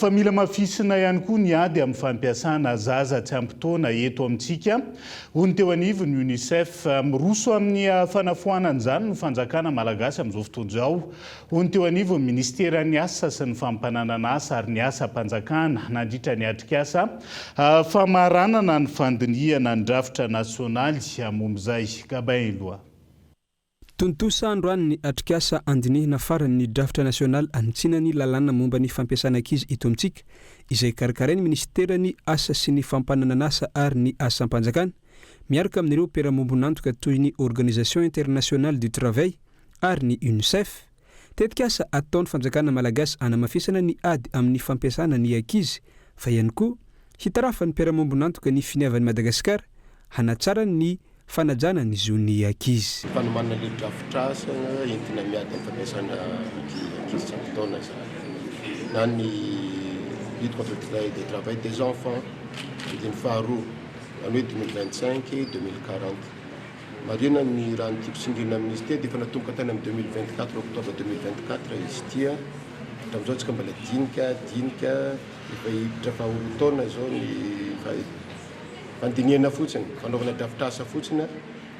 Fa mila mafisina ihany koa ny ady amin'ny fampiasana zaza tsy ampy-taona eto amintsika. Hoy teo anivony ny UNICEF miroso amin'ny fanafoanana izany ny fanjakana malagasy amin'izao fotoana izao. Hoy teo anivony ministeran'ny asa sy ny fampananana asa ary ny asa mpanjakana nandritra ny atrikasa famaranana ny fandiniana ny drafitra nasionaly momba izay gabailo. Tontosa androany ny atrikasa andinihina farany ny drafitra nasionaly anitsinany lalàna momba ny fampiasana ankizy eto amintsika izay karakarainy ministerany asa sy ny fampananana asa ary ny asa mpanjakana miaraka amin'ireo mpiara-mombonantoka toy ny Organisation Internationale du Travail ary ny UNICEF. Tetika asa ataon'ny fanjakana malagasy anamafisana ny ady amin'ny fampiasana ny ankizy fa ihany koa hitarafa ny mpiara-mombonantoka ny finiavan'ny Madagasikara hanatsara ny fanajana ny zony ankizy. Fanomanana le drafitra asa entina miady amin'ny fampiasana ankizy tsy ampy taona zany na ny lutte contre le travail des enfants ny faharoa any hoe 2025-2040. Marina ny raha nytiako tsindrina ministère dia efa natomboka tany amin'ny 2024 octobre 2024 izy tia hatramin'izao tsika mbola dinika efa hiditra faharoa taona zao ny fandiniana fotsiny fanaovana drafitra asa fotsiny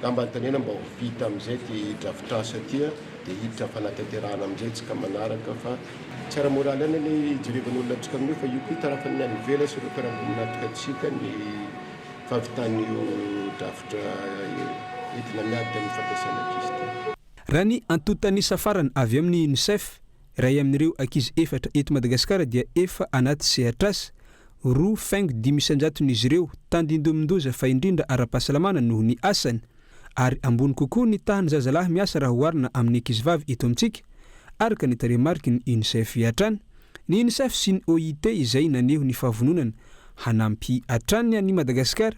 ngamba antanena mba ho vita amin'izay ty drafitra asa tia dia hiditra fanatanterahana amin'izay tsika manaraka fa tsy ara-moraly any le jerevan'olona antsika amin'io fa io koa hitarafan'ny any vela sy ireo mpiara-mombonantoka antsika ny fahavitan'io drafitra entina miady amin'ny fampiasana ankizy ty. Raha ny antotanisa farany avy amin'ny UNICEF iray amin'ireo ankizy 4 eto Madagasikara dia efa anaty sehatrasa roa faingo 10,000 ireo tandindomindoza fa indrindra ara-pahasalamana noho ny asany ary ambony kokoa ny tahany zazalahy miasa raha hoarina amin'ny ankizivavy eto amintsika araka ny taremarika ny UNICEF hatrany. Ny UNICEF sy ny OIT izay naneho ny fahavononana hanampy hatrany any Madagasikara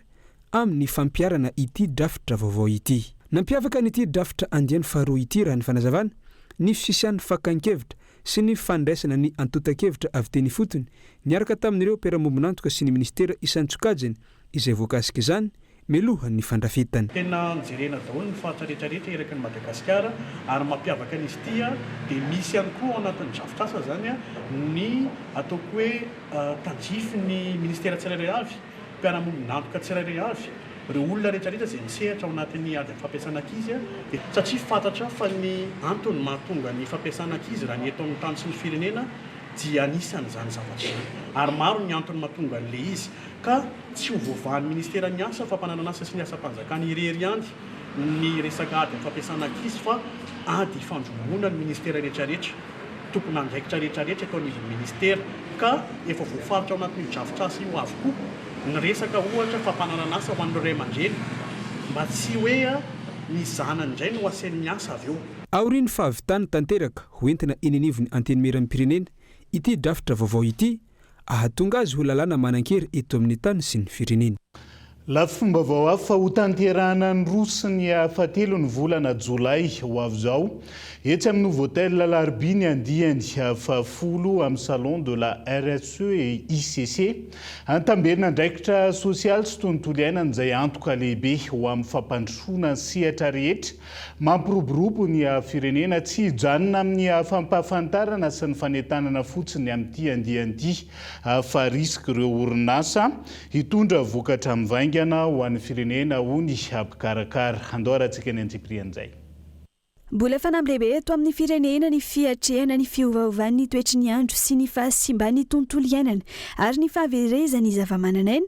amin'ny fampiarana ity drafitra vaovao ity. Nampiavaka n'ity drafitra andiany faharoa ity raha ny fanazavana ny fisisian'ny fakan-kevitra sy ny fandraisana ny antotan-kevitra avy teny fotony niaraka tamin'ireo mpiara-mombonantoka sy ny ministera isan-tsokajiny izay voakasika izany mialohan'ny fandrafetany. Tena mijerena daholo ny faritra rehetrarehetra eraky ny Madagasikara ary mampiavaka an'izy ity dia misy ihany koa ao anatin'ny drafitrasa zany ny ataoko hoe tadify ny ministera tsirairay avy, mpiaramonina antoka tsirairay avy, ireo olona rehetrarehetra izay misehatra ao anatin'ny ady fampiasana ankizy dia satria fantatra fa ny antony mahatonga ny fampiasana ankizy raha ny eto amin'ny tany sy ny firenena dia anisan'izany zavatra ary maro ny antony mahatonga an'ilay izy ka tsy ho voavahan'ny ministera ny asa fampananana asa sy ny asa-panjakana irery ihany ny resaka ady fampiasana ankizy fa ady fandromoana ny ministera rehetrarehetra tokony andraikitra rehetrarehetra eto an'iziny ministera ka efa voafaritra ao anatin'ny drafitrasa io avokoa ny resaka ohatra fampananana asa ho an'ireo ray aman-dreny mba tsy hoe ny zanany indray no asain'ny miasa avy eo. Aorian'ny fahavitany tanteraka hoentina enenivony anteny meran'ny pirenena ity drafitra vaovao ity ahatonga azy ho lalàna manan-kery eto amin'ny tany sy ny firenena. Lafomba vao hafa ho tanterahana ny roa ny fahatelo ny volana Jolay ho avy zao etsy amin'ny Novotel Larbi ny andihany fahafolo amin'ny salon de la RSE et ICC antamberina andraikitra sosialy sy tontolo iainana izay antoka lehibe ho amin'ny fampandrosoana ny sehatra rehetra mampiroborobo ny firenena tsy hijanona amin'ny fampahafantarana sy ny fanentanana fotsiny amin'ity andihany fa risky ireo orinasa hitondra vokatra mivaingana ho an'ny firenena ho ny apikarakara. Andoharantsika ny antsiprian'izay. Mbola fanamby-lehibe eto amin'ny firenena ny fiatrehana ny fiovaovan'ny toetry ny andro sy ny fahasimban'ny tontolo iainana ary ny fahaverezan'ny zavamananaina.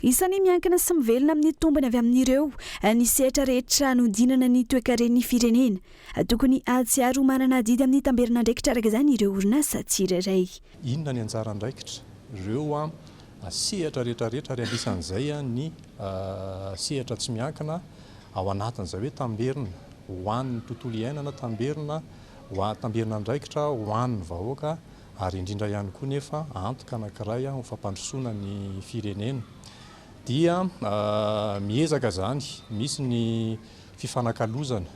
Isan'ny miankina sy mivelona amin'ny tombony avy amin'ireo ny sehatra rehetra anodinana ny toe-karen'ny firenena. Tokony ahatsiaro ho manana didy amin'ny tamberina andraikitra araka izany ireo orinasa tsirairay. Inona ny anjara andraikitra? Ireo sehatra rehetrarehetra realisan'izay ny sehatra tsy miankina ao anatin'izay hoe tamberina ho an'ny tontolo iainana, tamberina andraikitra ho an'ny vahoaka ary indrindra ihany koa nefa antoka anankiray ho fampandrosoana ny firenena. Dia miezaka zany misy ny fifanakalozana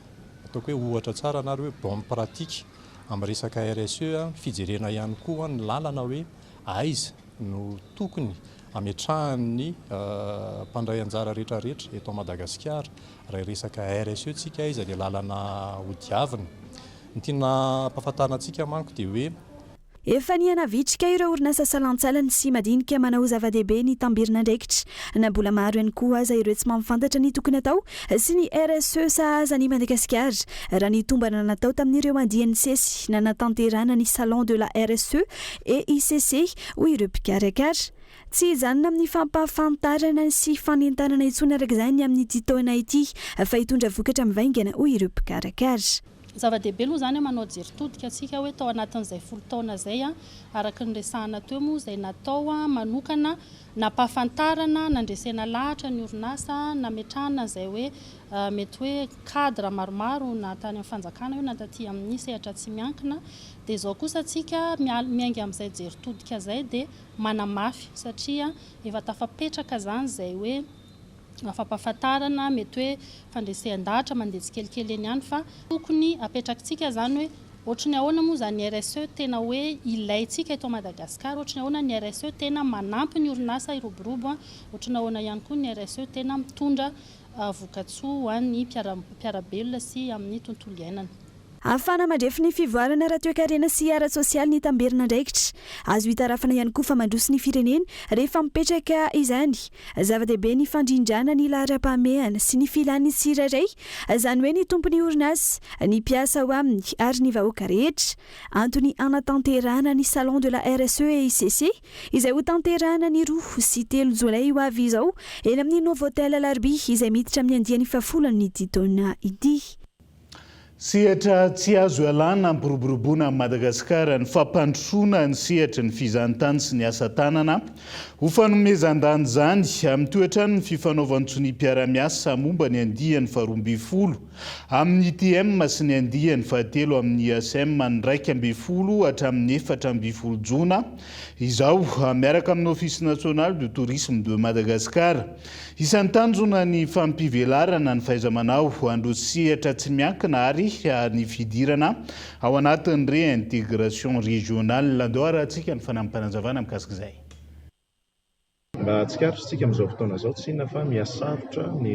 ataoko hoe ohatra tsara na hoe bonne pratique amin'ny resaka RSE fijerena ihany koa ny lalana hoe aiza no tokony ametrahan'ny mpandray anjara rehetrarehetra eto Madagasikara raha resaka RSE tsika aiza ny lalana hodiavina. Ny tena mpahafantarana antsika manko dia hoe efa ny anavitrika ireo orinasa salantsalany sy madinika manao zava-dehibe ny tambirina andraikitra na mbola maro ihany koa aza ireo tsy mamifantatra ny tokony atao sy ny RSE sahaza ny Madagasikara raha ny tombana natao tamin'ireo andiany sesy na natanterana ny salon de la RSE et ICC ho ireo mpikarakara. Tsy hijanona amin'ny fampahafantarana sy fanentanana intsony araka izany amin'ny taona ity fa hitondra vokatra mivaingana ho ireo mpikarakara. Zava-dehibe aloha zany manao jeritodika atsika hoe tao anatin'izay 10 taona zay araka ny resahana teo moa izay natao manokana nampahafantarana nandresena lahatra ny orinasa nametrahana izay hoe mety hoe cadre maromaro na tany amin'ny fanjakana io na taty amin'ny sehatra tsy miankina dia izao kosa atsika miainga amin'izay jeritodika zay dia manamafy satria efa tafapetraka zany izay hoe fampahafantarana mety hoe fandresehan-dahatra mandeha tsikelikely eny ihany fa tokony apetrakintsika zany hoe ohatrany ahoana moa zany RSE tena hoe ilayntsika eto Madagasikara, ohatrany ahoana ny RSE tena manampy ny orinasa iroborobo, ohatrany ahoana ihany koa ny RSE tena mitondra vokatsoa ho an'ny mpiarabelona sy amin'ny tontolo iainana. Ahafana mandrefy ny fivoarana ara-toe-karena sy ara-sosialy ny tamberina andraikitra. Azo hitarafana ihany koa fa mandroso ny firenena rehefa mipetraka izany. Zava-dehibe ny fandrindrana ny lahara-pahamehana sy ny filan'ny tsirairay, izany hoe ny tompony orinasa, ny mpiasa ao aminy ary ny vahoaka rehetra. Antony anatanterahana ny salon de la RSE et ICC izay ho tanterahana ny 2 sy 3 Jolay ho avy izao eny amin'ny Novotel Larbi izay miditra amin'ny andiany fahafolony ity taona ity. Sehatra tsy azo ialana ampiroboroboana Madagasikara ny fampandrosoana ny sehatra ny fizahantany sy ny asa tanana ho fanomezan-dany zany amin'ny toetrany ny fifanaovantsony mpiara-miasa momba ny andiany 12 amin'ny ITM sy ny andiany 13 amin'ny ISM ny 12 hatramin'ny 14 Jona izao miaraka amin'ny Office National du Tourisme de Madagascar. Isan'ny tanjona ny fampivelarana ny fahaiza-manao andro sehatra tsy miankina ary ny fidirana ao anatin'ny réintégration régionale. Landoara antsika ny fanampananjavana mikasika izay. Tsikaritry tsika amin'izao fotoana izao tsy inona fa miasarotra ny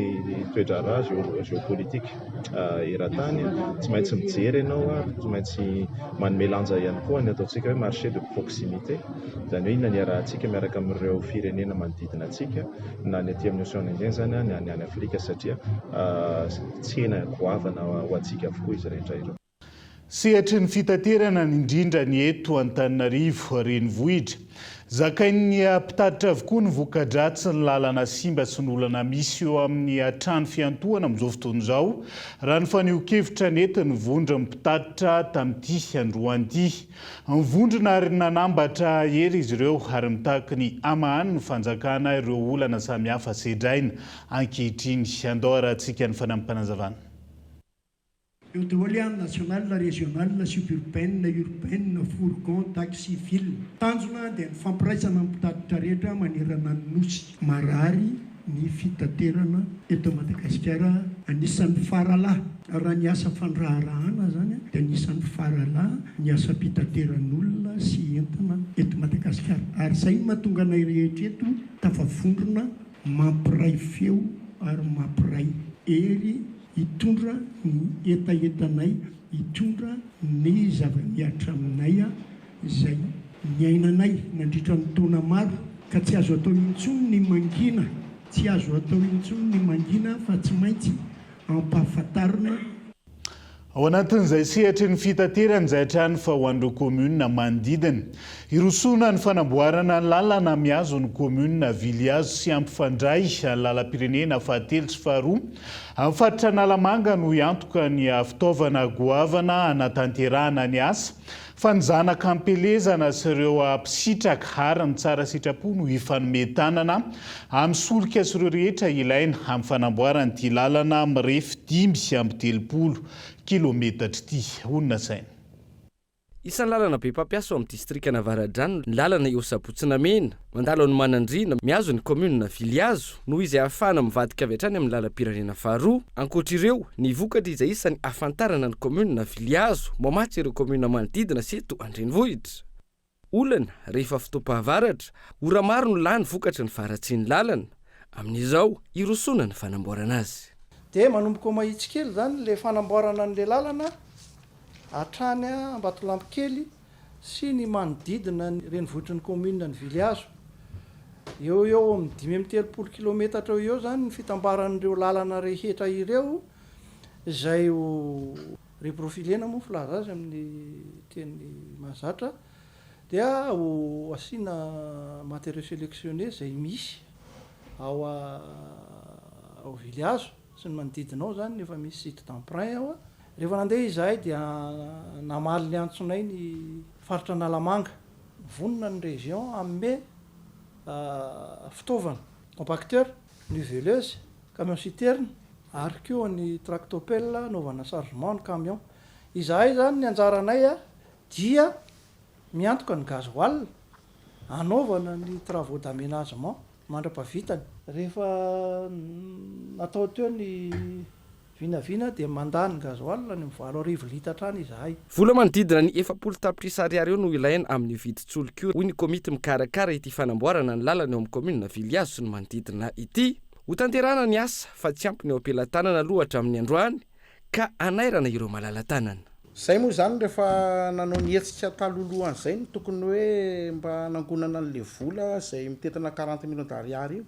toedrara géopolitique eran-tany. Tsy maintsy mijery ianao tsy maintsy manome lanja ihany koa ny ataontsika hoe marché de proximité, izany hoe inona ny arahantsika miaraka amin'ireo firenena manodidina antsika na ny aty amin'ny océan Indien zany na ny any Afrika, satria tsena goavana ho antsika avokoa izy rehetra ireo. Sehatry ny fitaterana indrindra ny eto Antananarivo renivohitra, zakain'ny mpitatitra avokoa ny voka-dratsy ny lalana simba sy ny olana misy eo amin'ny trano fiantohana amin'izao fotoana izao, raha ny faneho-kevitra nety ny vondro mpitatitra tamin'ity androan'ity. Mivondrona ary nanambatra hery izy ireo ary mitaky ny amahany ny fanjakana ireo olana samihafa sedraina ankehitriny. Andao arahantsika ny fanampanazavana. Eo daholo nationale, régionale, suburbaine, urbaine, fourgon, taxi, ville. Tanjona dia ny fampiraisana mpitatitra rehetra manerana ny nosy. Marary ny fitaterana eto Madagasikara anisan'ny faralahy. Raha ny asa fandraharahana zany dia anisan'ny faralahy ny asa mpitateran'olona sy entana eto Madagasikara. Ary izay mahatonga anay rehetra eto tafavondrona mampiray feo ary mampiray hery, hitondra ny etaentanay, hitondra ny zava-miatra aminay izay miainanay nandritra ny taona maro, ka tsy azo atao intsony ny mangina, tsy azo atao intsony ny mangina fa tsy maintsy ampahafantarina. Ao anatin'izay sehatra ny fitaterana izay hatrany fa ho an'ireo komuna manodidina, irosona ny fanamboarana lalana miazo ny komuna Vilihazo sy ampifandray lalam-pirenena fahatelo sy faharoa amin'ny faritra Analamanga no iantoka ny fitaovana goavana anatanterahana ny asa fa ny zanaka ampelezana sy ireo mpisitraka ary ny tsara sitrapo no ifanometanana amin'ny solika sy ireo rehetra ilaina amin'ny fanamboarana ity lalana mirefy 5.30 kilometatra ity. Onona saina. Isan'ny lalana be mpampiasa ao amin'ny distrikta Navaradrano ny lalana eo Sapotsinamena, mandalo ny Manandrina miazo ny komuna Vilihazo noho izay ahafahana mivadika avy hatrany amin'ny lalam-pirenena faharoa. Ankoatr'ireo ny vokatra izay isan'ny ahafantarana ny komuna Vilihazo mamatsy ireo komuna manodidina sy eto an-drenivohitra. Olana rehefa fotoam-pahavaratra, ora maro no lany vokatra ny faratsiany lalana, amin'izao irosona ny fanamboarana azy. Dia manomboka mahitsy kely zany le fanamboarana an'le lalana hatrany Ambatolampikely sy ny manodidina ny renivohitry ny komuna ny Vilihazo. Eo amin'ny 5.30 kilometatra eo zany ny fitambaran'ireo lalana rehetra ireo izay ho reprofilena moa filaza azy amin'ny teny mahazatra, dia ho asiana matériaux sélectionnés izay misy ao Vilihazo sy ny manodidina ao zany, efa misy site d'emprunt ao. Rehefa nandeha izahay dia namaly ny antsonay ny faritra Analamanga, vonona ny région amme fitaovana compacteur, niveleuse, camion citerne, ary koa ny tractopelle anaovana chargement ny camion. Izahay zany ny anjaranay dia miantoka ny gasoil, anaovana ny travaux d'aménagement mandra-pavitany. Rehefa natao teo ny vinavina dia mandany gasoil ny 7 litatra any izahay. Vola manodidina ny 400 tapitrisa ariary eo no ilaina amin'ny vidin-tsolika hoy ny komity mikarakara ity fanamboarana ny lalana eo amin'ny komuna Vilihazo sy ny manodidina ity. Ho tanterahana ny asa fa tsy ampy ny eo ampelantanana lohatra amin'ny androany ka anairana ireo malala-tanana. Zay moa zany rehefa nanao ny hetsika talolohan izay ny tokony hoe mba nangonana an'le vola izay mitetana 40 millions d'ariary io,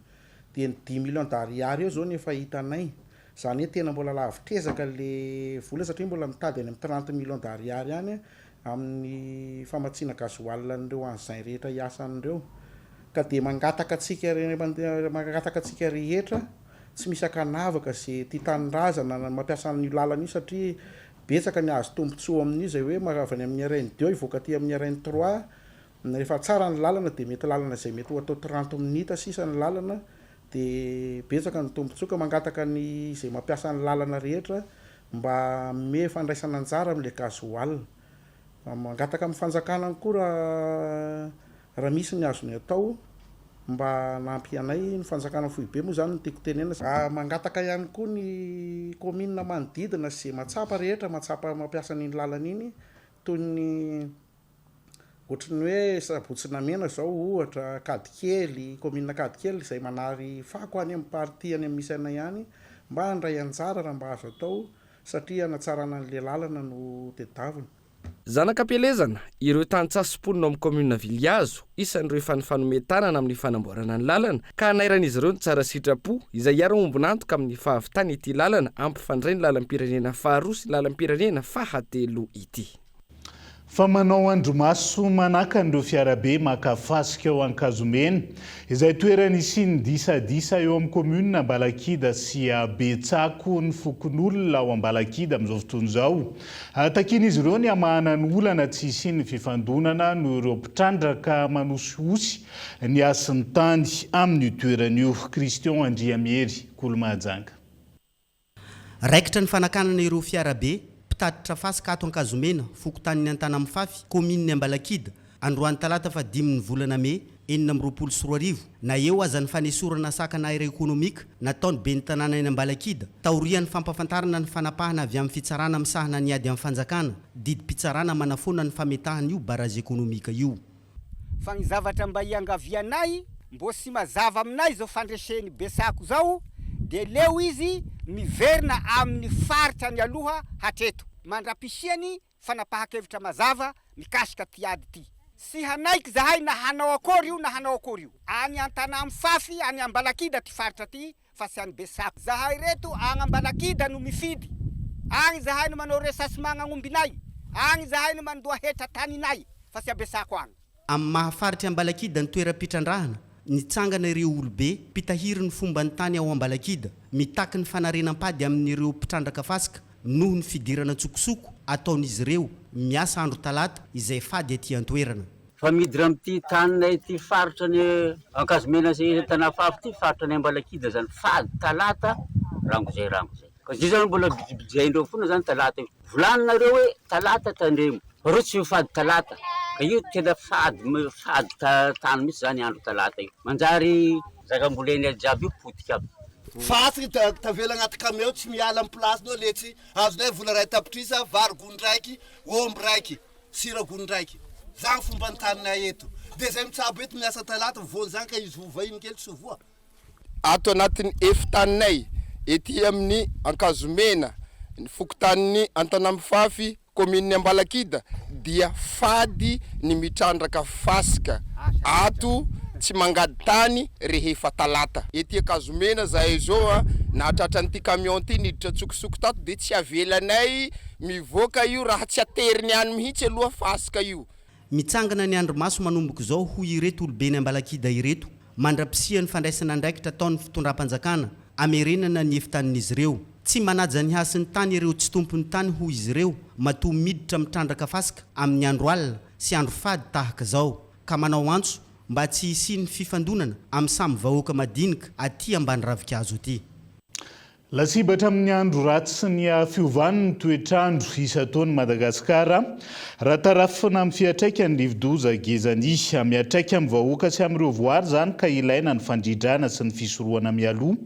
dia ny 10 millions d'ariary eo zao ny efa hitanay. Zany hoe tena mbola lavitrezaka le vola satria mbola mitady any amin'ny 30 millions d'ariary any amin'ny famatsiana gasoil an'ireo an'izay rehetra hiasan'ireo. Ka dia mangataka antsika rehetra tsy misy akanavaka izay tia tanirazana mampiasa ny lalana io satria betsaka ny azo tombontsoa amin'io izay hoe mahavany amin'ny arainy 2 ivoaka aty amin'ny arainy 3. Rehefa tsara ny lalana dia mety lalana izay mety ho atao 30 minitra sisa ny lalana, dia betsaka ny tombontsoa mangataka ny izay mampiasa ny lalana rehetra mba me fandraisana anjara amin'le gasoil. Mangataka amin'ny fanjakana koa raha misy ny azony atao mba nampy anay ny fanjakana foibe moa zany ny tiako tenena. Mangataka ihany koa ny komuna manodidina sy matsapa rehetra matsapa mampiasa ny lalana iny, toy ny ohatrany hoe sabotsinamena zao ohatra kadikely commune kadikely izay manary fako any amin'ny parti any amin'ny misaina ihany mba handray anjara raha mba azo atao satria anatsarana an'le lalana no tedavina. Zanakam-pielezana ireo tantsasom-ponina amin'ny commune Viliazo isan'ireo fanofanometanana amin'ny fanamboarana ny lalana ka nairan'izy ireo ny tsara sitrapo izay hiara-ombonantoka amin'ny fahavitany ity lalana ampifandray ny lalam-pirenena faharoa sy lalam-pirenena fahatelo ity. Fa manao andromaso manaka nireo fiarabe makafasika eo Ankazomena izay toerana isiny disadisa eo amin'ny commune Ambalakida sy Betsako ny fokon'olona ao Ambalakida amin'izao fotoana izao. Takian'izy ireo ny hamahana ny olana tsy isiny fifandonana no ireo mpitrandraka manosihosy ny asin'ny tany amin'ny toeran'io. Christian Andriamiery, Kolomajanga. Raikitra ny fanakanana ireo fiarabe pitatitra fasika ato Ankazomena fokotaniny Antanamifafy commune Ambalakida androany talata fa 5 ny volana May 2024 na eo aza ny fanesorana sakana aira ekonomika nataony ben'ny tanàna eny Ambalakida taorian'ny fampafantarana ny fanapahana avy amin'ny fitsarana misahana ny ady amin'ny fanjakana didim-pitsarana manafona ny fametahana io barazy ekonomika io. Fa ny zavatra mba iangavianay mbo sy mazava aminay zao fandreseny Besako zao de leo izy miverina amin'ny faritra ny aloha hatreto mandrapisiany fanapahakevitra mazava mikasika ty ady ty. Si hanaiky zahay na hanao akory io na hanao akory io. Any Antanamifafy any Ambalakida ty faritra ty fa sy any Besako. Zahay reto any Ambalakida no mifidy. Agny zahay no manao resasement agnombinay. Agny zahay no mandoa hetra taninay fa sy Besako agny. Amin'ny mahafaritra Ambalakida ny toeram-pitrandrahana nitsangana ireo olobe pitahiry ny fomba ny tany ao Ambalakida mitaky ny fanarenam-pady amin'ireo mpitrandraka fasika noho ny fidirana tsokosoko ataon'izy ireo miasa andro talata izay fady aty an-toerana. Fa midira amin'ity taninay ty faritra ny Ankazomena zay Tanafafy ty faritra ny Ambalakida zany fady talata rango zay. Ka zay zany mbola bidibidiandreo fona zany talata io. Volaninareo hoe talata tandremo. Reo tsy fady talata. Ka io tena fady tany misy zany andro talata io. Manjary zakamboleny jiaby io potika aby. Fasy tavela agnaty camion tsy miala amin'ny place-nao letsy azonay vola ray tapitrisa vary gony raiky omby raiky sira gony raiky zany fomba ny taninay eto de zay mitsabo eto miasa talata voany zany ka izy vova iny kely tsy voa ato anatin'ny efitaninay ety amin'ny Ankazomena ny fokotanin'ny Antanamifafy commune Ambalakida dia fady ny mitrandraka fasika ato tsy mangady tany rehefa talata. Ety Ankazomena zahay zao nahatratran'ity camion ty niditra tsokosoko tato de tsy avelanay mivoaka io raha tsy ateriny any mihitsy aloha fasika io. Mitsangana ny andromaso manomboka zao hoy ireto olobeny Ambalakida ireto mandrapisia ny fandraisana andraikitra ataon'ny fitondram-panjakana amerenana ny efitanin'izy ireo. Tsy manaja ny hasin'ny tany ireo tsy tompony tany hoy izy ireo matoa miditra mitrandraka fasika amin'ny andro alina sy andro fady tahaka zao ka manao antso mba tsy hisiny fifandonana amin'ny samy vahoaka madinika aty ambany ravikazo ity. Lasibatra amin'ny andro ratsy sy ny fiovan'ny toetrandro isataon'ny Madagasikara raha tarafina amin'ny fiatraikany Lividoza Gezany miatraika amin'ny vahoaka sy amin'ireo voary zany ka ilaina ny fandridrana sy ny fisorohana mialoha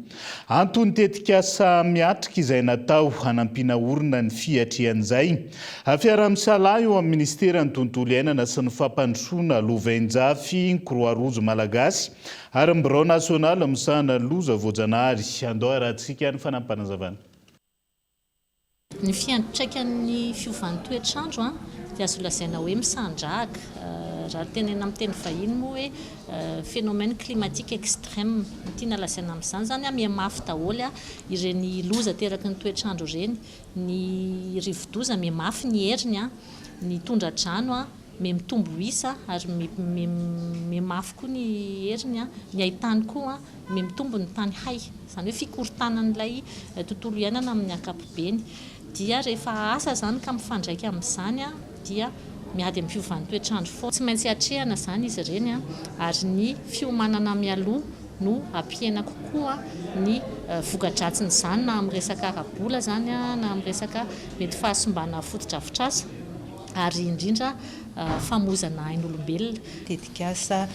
antony tetikasa miatrika izay natao hanampiana orina ny fiatrian'izay. Fiara-misalahy eo amin'ny ministeran'ny tontolo iainana sy ny fampandrosoana Lovainjafy Croix-Rouge Malagasy ary ny Birao Nasional misahana ny loza voajanahary andao arahantsika ny fanampanazavana. Ny fiantraikan'ny fiovan'ny toetrandro dia azo lazaina hoe misandrahaka raha tenena amin'ny teny vahiny moa hoe phénomène climatique extrême tiana lazaina amin'izany zany mihamafy daholo ireny loza teraky ny toetrandro ireny ny rivodoza mihamafy ny heriny ny tondra-drano mitombo isa ary mihamafy koa ny heriny ny haitany koa mitombo ny tany hay zany hoe fikorontanan'ilay tontolo iainana amin'ny ankapobeny dia rehefa asa zany ka mifandraika amin'izany dia miady amin'ny fiovan'ny toetrandro fo tsy maintsy hatrehana zany izy ireny ary ny fiomanana mialoha no ampiaina kokoa ny voka-dratsiny zany na amin'ny resaka arabola zany na amin'ny resaka mety fahasombana fotodrafitrasa ary indrindra famozana ain'olombelona. Tetikasa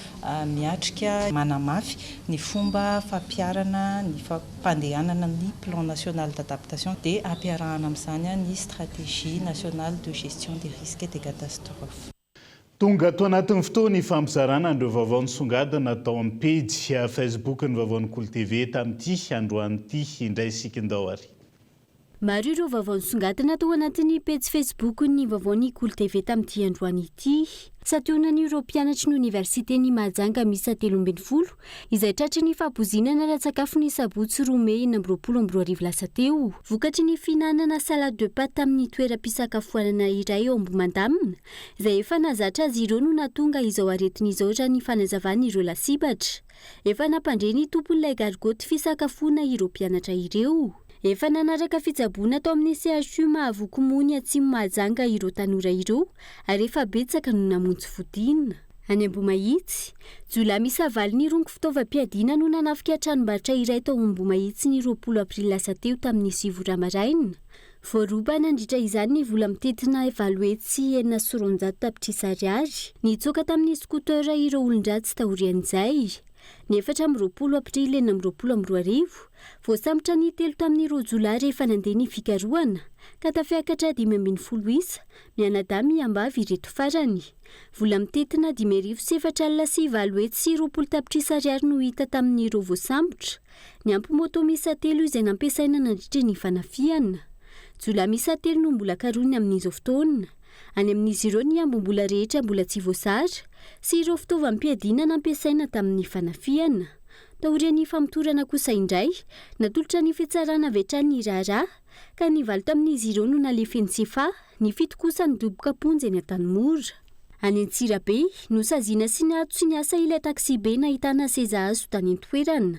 miatrika manamafy ny fomba fampiarana ny fampandehanana ny plan national d'adaptation dia ampiarahana amin'izany ny stratégie nationale de gestion des risques et des catastrophes. tonga to anatin'ny fotoana ny fampizarana andreo vaovao nisongadina natao amin'ny page Facebook ny vaovao ny Kolo TV tamin'ity androanyity indray sikindao ary. Maro ireo vaovao nisongadina tao anatin'ny page Facebook ny vaovao ny Kolo TV tamin'ity androany ity. Sationany ireo mpianatry ny Universitény Mahajanga miisa 13 izay tratry ny fahabozinana ratsakafo ny sabotsy Romey 20 lasa teo. Vokatry ny finanana salade de pâte tamin'ny toeram-pisakafoanana iray ao Ambohimandamina izay efa nazatra azy ireo no natonga izao aretin'izao raha ny fanazavana ireo lasibatra. Efa nampandreny tompon'ilay gargoty fisakafoana ireo mpianatra ireo. Efa nanaraka fitsaboana tao amin'ny CHU Mahavoky Mony Atsimo Mahajanga ireo tanora ireo ary efa betsaka no namonjy fodina. Any Ambomahitsy, Jolahy misa valo ny rongo fitaovam-piadiana no nanafika tranombarotra iray tao Ambomahitsy ny 20 aprily lasa teo tamin'ny 7 ramaraina. Voaroba nandritra izany ny vola mitetina evaluetsy 400 tapitrisa ariary. Nitsoaka tamin'ny scooter ireo olon-dratsy taorian'izay. Ny 4 aprily 2022 voasambotra ny 3 tamin'ny Jolahy rehefa nandeha ny fikarohana ka tafiakatra 510 isa mianadamy ambavy ireto farany. Vola mitetina 5,4 alina sy evaluetsy 20 tapitrisa ariary no hita tamin'ny ireo voasambotra. Ny ampy moto misa 3 izay nampiasaina nandritra ny fanafiana. Jolahy misa 3 no mbola karony amin'izao fotoana. Any amin'izy ireo ny ambom-bola rehetra mbola tsy voasary sy ireo fitaovam-piadiana nampiasaina tamin'ny fanafiana. Taorian'ny famotorana kosa indray, natolotra ny fitsarana vetrany raharaha ka ny valo tamin'izy ireo no nalefeny tsifa, ny 7 kosa ny doboka ponjy eny Antanimora. Any Antsirabe, no saziana sy ny ato sy ny asa ilay taxi be nahitana seza azo tany an-toerana.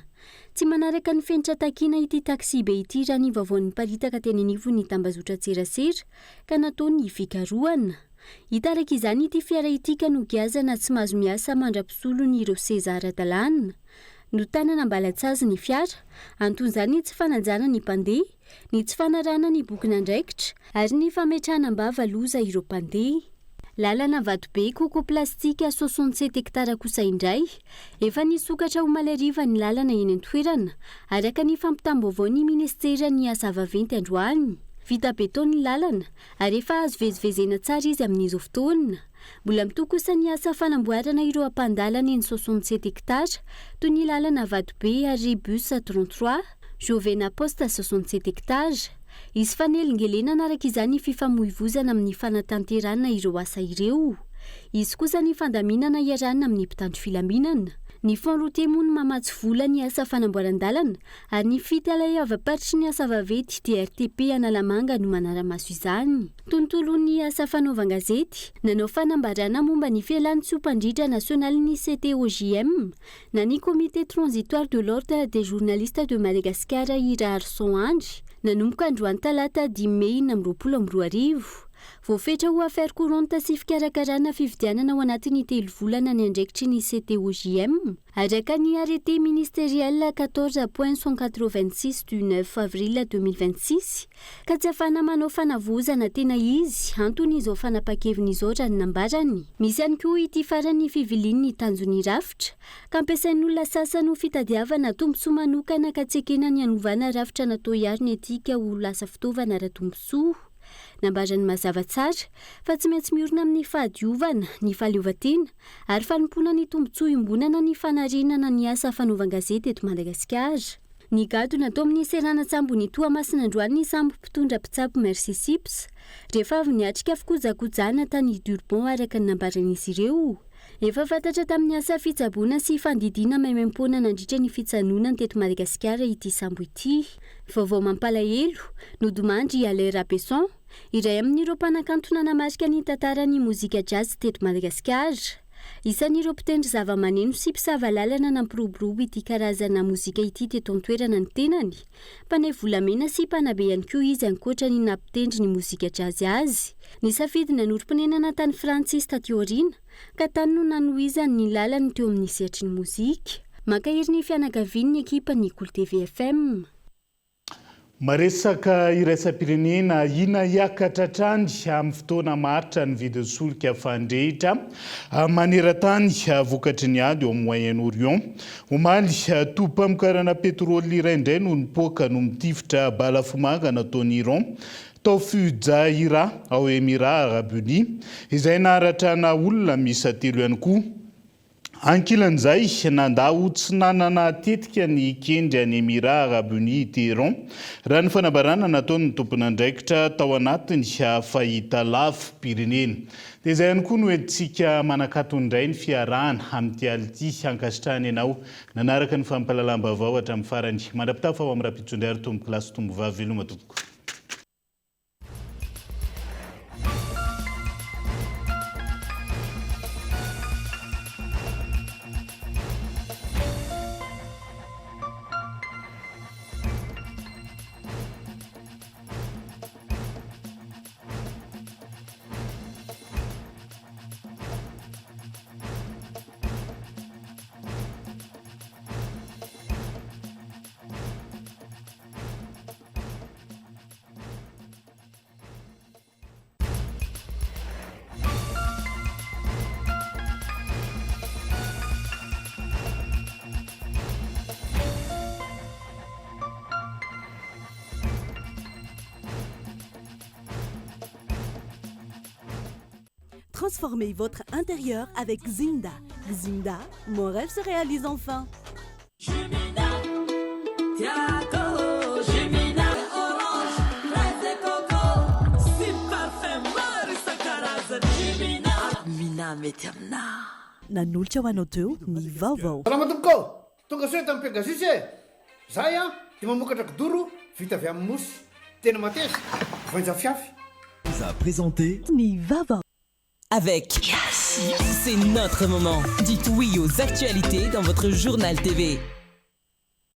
Tsy manaraka ny fenitra takiana ity taxi be ity raha ny vaovao niparitaka teny anivo ny tambazotra tserasera ka natao ny fikarohana. Hitaraka izany ity fiara ity ka no giazana tsy mahazo miasa mandra-pisolo ny ireo seza ara-dalàna. No tanana mbalatsazy ny fiara, anton'izany tsy fanajana ny mpandeha, ny tsy fanarana ny bokina andraikitra ary ny fametrahana mbava loza ireo mpandeha. Lalana Vadobe koko plastika 67 hektara kosa indray, efa nisokatra ho malariva ny lalana eny an-toerana araka ny fampitam-baovao ny ministera ny asa vaventy androany. Vita beton ny lalana ary efa azo vezivezena tsara izy amin'izao fotoana. Mbola mitoko kosa ny asa fanamboarana ireo ampandalana eny 67 hektara toy ny lalana Vadobe ary bus 33, Jovena Poste 67 hektara. Izy fanelingelena naraka izany fifamoivozana amin'ny fanatanterana ireo asa ireo. Izy kosa ny fandaminana iarana amin'ny mpitandro filaminana. Ny Fonds routier moa no mamatsy vola ny asa fanamboaran-dalana ary ny fitalaia-vaparitry ny asa vaventy DRTP Analamanga no manara-maso izany. Tontolo ny asa fanaovan-gazety, nanao fanambarana momba ny fialan'ny tsompandritra nasionaly ny CTOJM na ny Comité transitoire de l'ordre des journalistes de Madagascar Ira Arson Andry nanomboka androany talata 10 Mey 2022. Voafetra ho affaire courante sy fikarakarana fividianana ao anatin'ny 3 volana ny andraikitry ny CTOJM. Araka ny arrêté ministériel 14.186 du 9 avril 2026 ka tsy afana manao fanavozana tena izy antony izao fanapakeviny izao raha nambarany. Misy ihany koa ity farany fivilin'ny tanjony rafitra ka ampiasain'olona sasany ho fitadiavana tombontsoa manokana ka tsy ekena ny anovana rafitra natao hiaro ny etika ho lasa fitaovana ara-tombontsoa. Nambarany mazava tsara fa tsy maintsy miorina amin'ny fahadiovana, ny fahaleovantena ary fanompona ny tombontsoa iombonana ny fanarenana ny asa fanaovan-gazety eto Madagasikara. Ny gado natao amin'ny seranatsambo ny Toamasina androany ny sambo mpitondra mpitsabo Merci Sips rehefa avy niatrika fikojakojana tany Durban araka ny nambaran'izy ireo. Efa fantatra tamin'ny asa fitsaboana sy fandidiana maimaimpona nandritra ny fitsanonana teto Madagasikara ity sambo ity. Vaovao mampalahelo, nodimandry Alain Rapesson, iray amin'ireo mpanakantona namarika ny tantaran'ny mozika jazz teto Madagasikara. Isan'ireo mpitendry zava-maneno sy mpisava lalana nampiroborobo ity karazana mozika ity teto an-toerana ny tenany. Mpanay volamena sy mpanabe ihany koa izy ankoatra ny nampitendry ny mozika jazz azy. Ny safidy nanoromponenana tany Francis taty aoriana ka tany no nanohizany ny lalany teo amin'ny sehatry ny mozika. Makahery ny fianakavian'ny ekipa ny Kolo TV FM. Maresaka iraisam-pirenena ina hiakatra trany amin'ny fotoana maritra ny vidin'ny solika fandrehitra maneran-tany vokatry ny ady eo amin'ny Moyen-Orient. Omaly tompam-karana petrôly iray indray no nipoaka no mitifitra balafomanga nataon'ny Iran Tofujaira ao Émirats Arabes Unis izay naratrana olona miisa 3 ihany koa. Ankilan'izay nandao tsy nanana tetika ny kendry any Émirats Arabes Unis Téhéran raha ny fanabarana nataony tompon'andraikitra tao anatiny fahitalavy pirenena. Dia izay ihany koa no entsika manakatondray ny fiarahana amin'ity ality ankasitrahany ianao nanaraka ny fampalalam-baovao hatramin'ny farany. Mandrapitafa ao amin'ny rapitsondray ary tomboky lasy tombo vavy veloma tompoko. Transformez votre intérieur avec Zinda. Zinda, mon rêve se réalise enfin. Nanolotra ho anao teo ny vaovao. Salama tompoko, tonga soa tamin'ny Pegasus e. Zahay dia mamokatra kidoro vita avy amin'ny mosy. Tena mateza, voanja fiafy. Vous a présenté Ny vaovao. Avec Yes, c'est notre moment. Dites oui aux actualités dans votre journal TV.